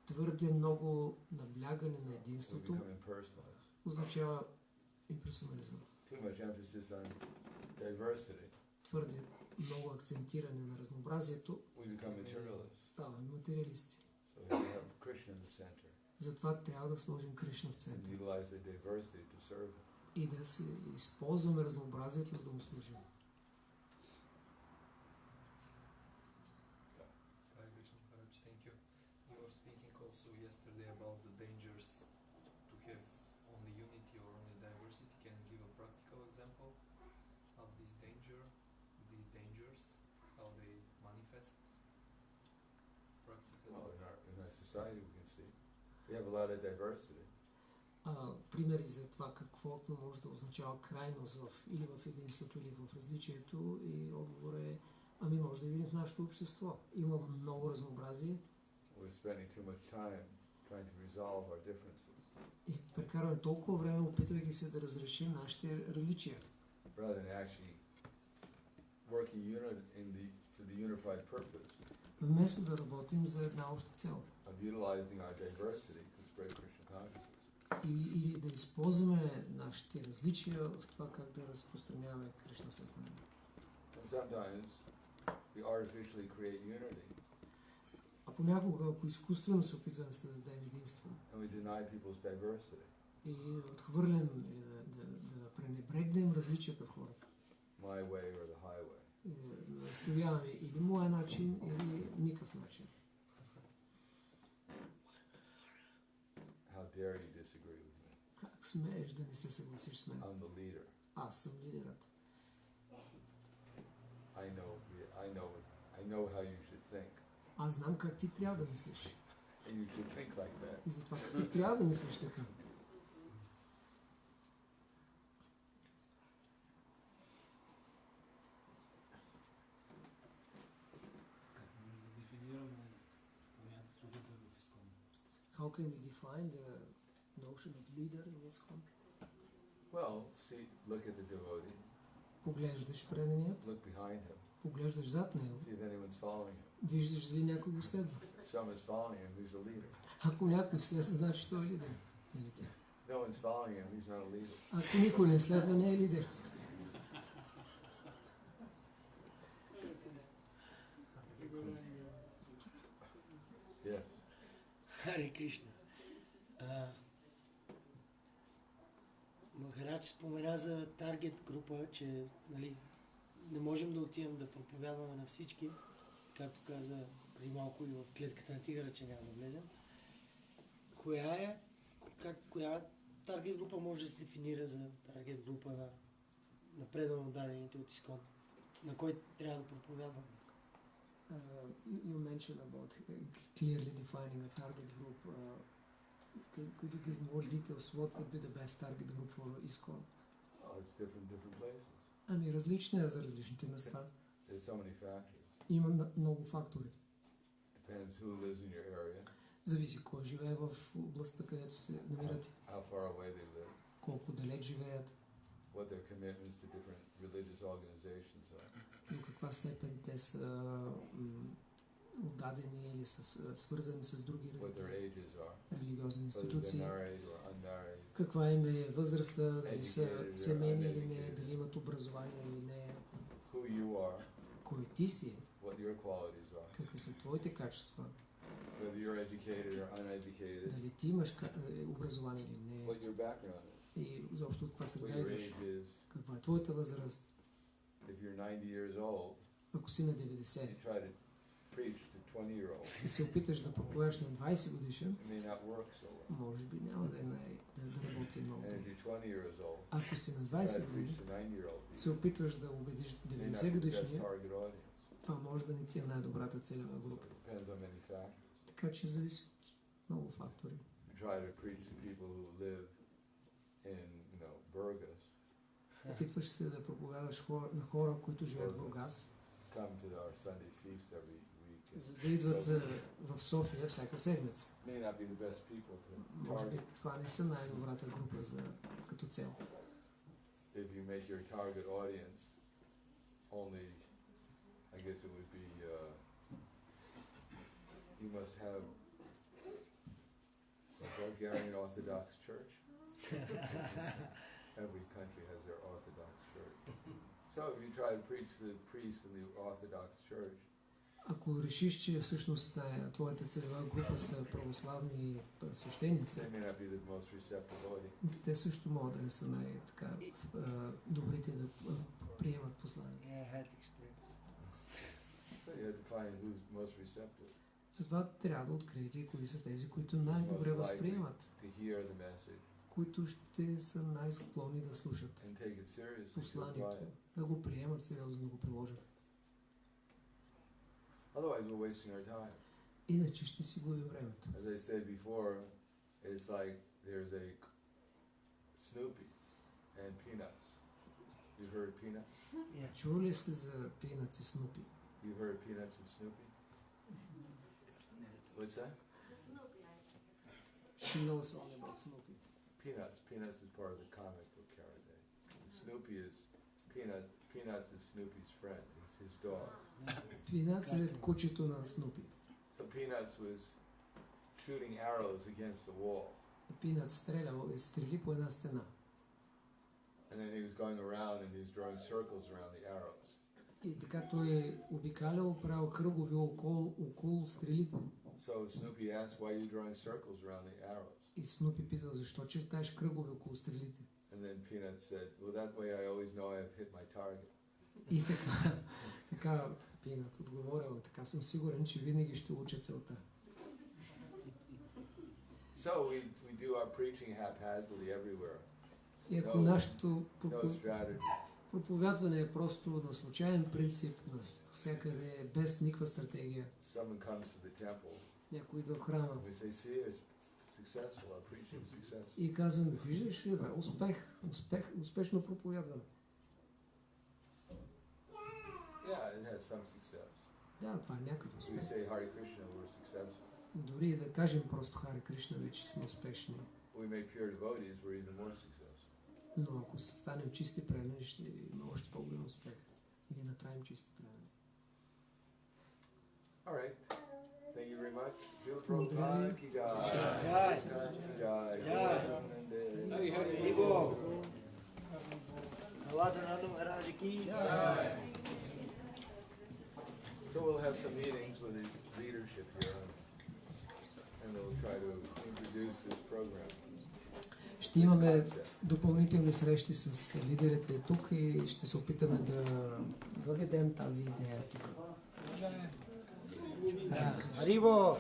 Твърде много наблягане на we единството become impersonalists. означава имперсонализъм. Too much emphasis on diversity, Твърде много акцентиране на разнообразието, we become materialists. ставаме материалисти. So we have to have Krishna in the center Затова трябва да сложим Кришна в and центъра utilize the diversity to serve him. и да се използваме разнообразието, за да му служим. Hare Krishna Maharaj, thank you. You were speaking also yesterday about the dangers to have only unity or only diversity. Can you give a practical example of these dangers, how they manifest practically? Well, in our society, we can see we have a lot of diversity. Примери за това какво може да означава крайност или в единството, или в различието, и отговор е, може да видим в нашето общество. Има много разнообразие. We're spending too much time trying to resolve our differences. И прекараме толкова време, опитвайки се да разрешим нашите различия. rather than actually working for the unified purpose Вместо да работим за една обща цел. of utilizing our diversity to spread Krishna consciousness. Или да използваме нашите различия в това как да разпространяваме Кришна съзнание. And sometimes we artificially create unity А понякога, ако изкуствено се опитваме да създадем единство and we deny people's diversity. и отхвърлям или да пренебрегнем различията в хората. My way or the highway. И да настояваме или моя начин, или никакъв начин. How dare you disagree with me? Как смееш да не се съгласиш с мен? I'm the leader. Аз съм лидерът. I know how you should think. Аз знам как ти трябва да мислиш. And you should think like that. И затова ти трябва да мислиш така. How can we define the notion of leader in ISKCON? Well, look at the devotee. Поглеждаш предания, Look behind him. поглеждаш зад него, See if anyone's following him. виждаш ли някой го следва. Someone's following him, who's a leader. Ако някой следва, значи той е лидер. Или тя. No one's following him, he's not a leader. Ако никой не следва, не е лидер. Yes. Харе Кришна. Махарадж спомена за таргет група, че нали, не можем да отидем да проповядваме на всички, както каза преди малко и в клетката на тигъра, че няма да влезем. Коя таргет група може да се дефинира за таргет група на предано дадените от ИСКОН? На кой трябва да проповядваме? You mentioned about clearly defining a target group. Could you give more details? What would be the best target group for ISKCON? Oh, it's different places. Ами различни е за различните места. There's so many factors. Има много фактори. Depends who lives in your area. Зависи кой живее в областта, където се намирате. How far away they live. Колко далеч живеят. What their commitments to different religious organizations are. До каква степен те са отдадени или са свързани с други What their ages are. религиозни Whether институции. they're married or unmarried. Каква им е възрастта, дали са Educated or семейни или не, uneducated. дали имат образование или не. Who you are. Кой ти си, What your qualities are. какви са твоите качества, Whether you're educated or uneducated. дали ти имаш образование или не, What your background is. и защо от каква What среда your идваш, age is. каква е твоята възраст. If you're 90 years old, Ако си на you 90 try to preach to 20-year-olds. и се опиташ да проповядаш на 20 годишен, It may not work so well. може би няма да работи много. And if you're 20 years old, Ако си на try 20 to preach години, to 90-year-old се people. опитваш да убедиш It may not 90 be the best годишния, target audience. това може да не ти е най-добрата целева So група. it depends on many factors. Така че зависи от много фактори. You try to preach to people who live in, Burgas, Опитваш се да проповядаш на хора, които живеят в Бургас, come to our Sunday feast every week. за да идват в София всяка седмица. May not be the best people to Може би target. това не са най-добрата група като цел. If you make your target audience only, I guess it would be, you must have a Bulgarian Orthodox church. Every country has their Orthodox church. So if you try to preach to the priests in the Orthodox church, Ако решиш, че всъщност твоята целева група са православни свещеници, they may not be the most receptive audience. те също могат да не са най-така добрите да приемат послание. Yeah, I had experience. So you have to find who's most receptive, Затова трябва да откриете кои са тези, които most най-добре likely възприемат, to hear the message които ще са най-склонни да слушат and take it seriously, to apply посланието, it. да го приемат сериозно, да го приложат. Otherwise we're wasting our time. Иначе ще си губим времето. As I said before, it's like there's a Snoopy and Peanuts. You've heard of Peanuts? Yeah. Чували ли сте за Peanuts и Снупи? You've heard of Peanuts and Snoopy? What's that? She knows all about Snoopy. Peanuts is part of the comic book character. Snoopy is Peanuts is Snoopy's friend. It's his dog. Peanuts е кучето на Снупи. So Peanuts was shooting arrows against the wall. Peanuts стрелял стрели по една стена. And then he was going around and he was drawing circles around the arrows. И така той обикалял, правил кръгове около стрелите. So Snoopy asked, why are you drawing circles around the arrows? И Снупи питал, защо чертаеш кръгове около стрелите? And then Peanuts said, well, that way I always know I've hit my target. И така Пинат отговорил, така съм сигурен, че винаги ще уча целта. So we do our preaching haphazardly everywhere. И ако нашето No strategy. проповядване е просто на случайен принцип, на всякъде, без никаква стратегия. Someone comes to the temple. Някой идва в храма. We say, see, it's successful, our preaching is successful. И казвам, виждаш ли, успешно проповядване. Yeah, it has some success. Да, това е някакъв We успех. say Hare Krishna, we're successful. Дори да кажем просто Харе Кришна, вече сме успешни. We make pure devotees, we're even more successful. Но ако станем чисти преданни, ще има още по-голям успех. Или направим чисти преданни. All right. Thank you very much. Srila Prabhupada ki jai. Jai. ISKON ki jai. Hari Hari Haribo. Prahladana Maharaj ki. So we'll have some meetings with the leadership here, and we'll try to introduce this program. Ще имаме допълнителни срещи с лидерите тук и ще се опитаме да въведем тази идея тук. Haribo.